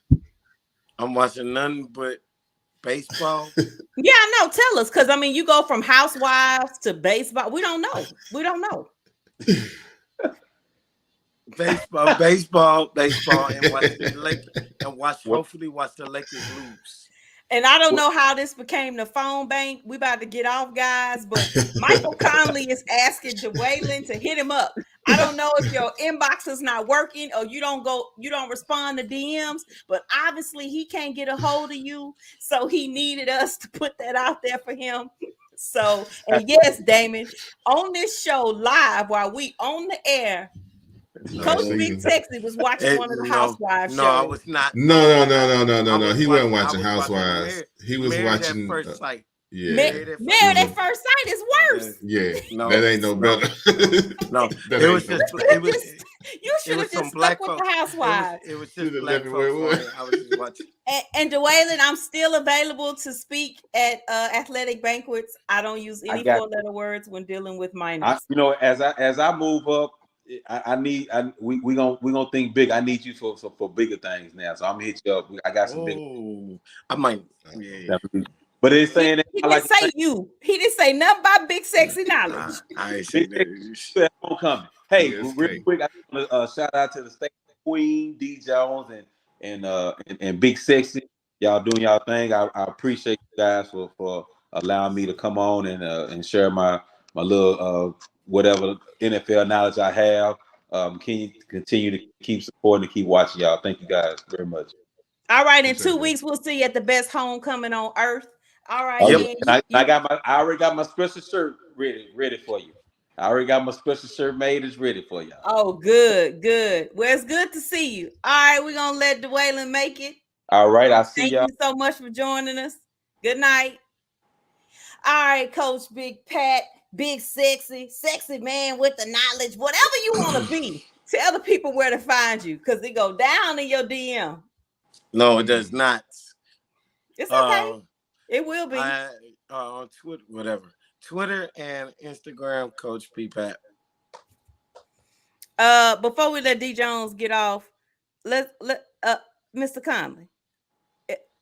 I'm watching nothing but baseball. Yeah, I know. Tell us, because I mean, you go from Housewives to baseball. We don't know. baseball, and watch the Lakers, hopefully watch the Lakers lose. And I don't know how this became the phone bank. We about to get off, guys, but Michael Conley is asking Dwaylon to hit him up. I don't know if your inbox is not working or you don't respond to DMs, but obviously he can't get a hold of you. So he needed us to put that out there for him. So, and yes, Damon, on this show live while we on the air, Coach Big Sexy was watching one of the Housewives shows. No, I was not. No. He wasn't watching Housewives. He was watching First Sight. Yeah. Married at First Sight is worse. Yeah. No, that ain't no better. No, it was just you should have just stuck with the Housewives. It was just black folks. I was just watching. And Dwaylon, I'm still available to speak at athletic banquets. I don't use any four-letter words when dealing with minors. As I move up, we gonna think big. I need you for bigger things now. So I'm gonna hit you up. I got some big. I might. Yeah. But it's saying that he didn't say you. He didn't say nothing about Big Sexy knowledge. I ain't say that. Homecoming. Hey, real quick, I want to shout out to the state queen, D Jones and Big Sexy. Y'all doing y'all thing. I appreciate you guys for allowing me to come on and share my little whatever NFL knowledge I have. Can you continue to keep supporting and keep watching y'all? Thank you guys very much. All right, in 2 weeks we'll see you at the best homecoming on earth. All right. I already got my special shirt ready for you. I already got my special shirt made. It's ready for y'all. Oh, good. Well, it's good to see you. All right, we're gonna let Dwaylon make it. All right, I'll see y'all. Thank you so much for joining us. Good night. All right, Coach Big Pat, Big Sexy man with the knowledge, whatever you want to be. Tell the people where to find you because it go down in your DM. No, it does not. It's okay. It will be. On Twitter, whatever. Twitter and Instagram, Coach P. Pat. Before we let D Jones get off, let Mr. Conley.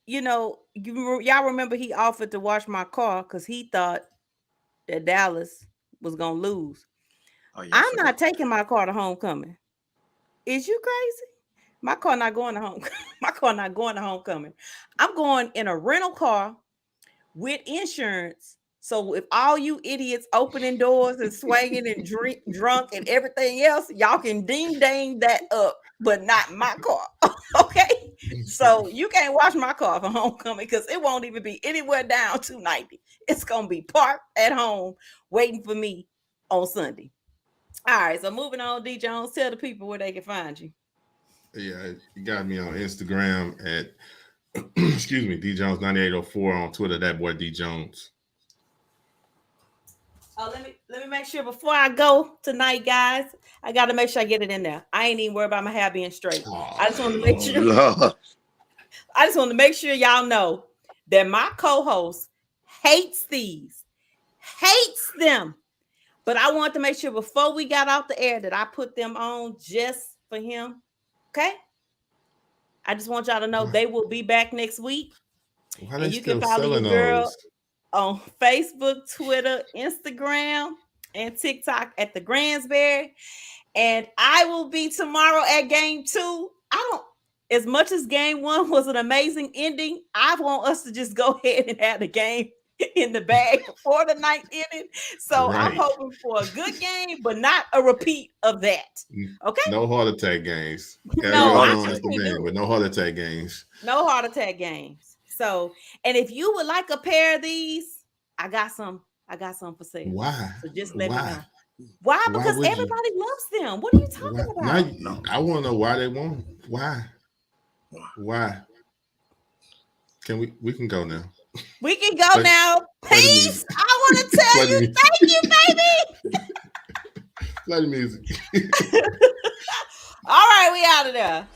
Y'all remember he offered to wash my car because he thought that Dallas was gonna lose. Oh, yes, I'm not taking my car to homecoming. Is you crazy? My car not going to homecoming. My car not going to homecoming. I'm going in a rental car with insurance. So if all you idiots opening doors and swinging and drunk and everything else, y'all can ding dang that up, but not my car. Okay? So you can't wash my car for homecoming because it won't even be anywhere down 290. It's going to be parked at home waiting for me on Sunday. All right. So moving on, D Jones, tell the people where they can find you. Yeah, you got me on Instagram at excuse me, D Jones 9804 on Twitter. That boy D Jones. Oh, let me make sure before I go tonight, guys. I got to make sure I get it in there. I ain't even worried about my hair being straight. I just want to make sure. I just want to make sure y'all know that my co-host hates them. But I want to make sure before we got off the air that I put them on just for him. Okay? I just want y'all to know they will be back next week. And you can follow your girl on Facebook, Twitter, Instagram, and TikTok at the Gransberry. And I will be tomorrow at game 2. As much as game 1 was an amazing ending, I want us to just go ahead and have the game in the bag before the 9th inning. So I'm hoping for a good game, but not a repeat of that. Okay? No heart attack games. No heart attack games. No heart attack games. So, and if you would like a pair of these, I got some for sale. Why? So just let me know. Why? Why Because would you? everybody loves them. What are you Why? talking Now, about? No. I want to know why they want them. Why? Why? Can we can go now? We can go Play- now. play the Peace. music. I want to Play tell the you, music. thank you, baby. Play the music. All right, we out of there.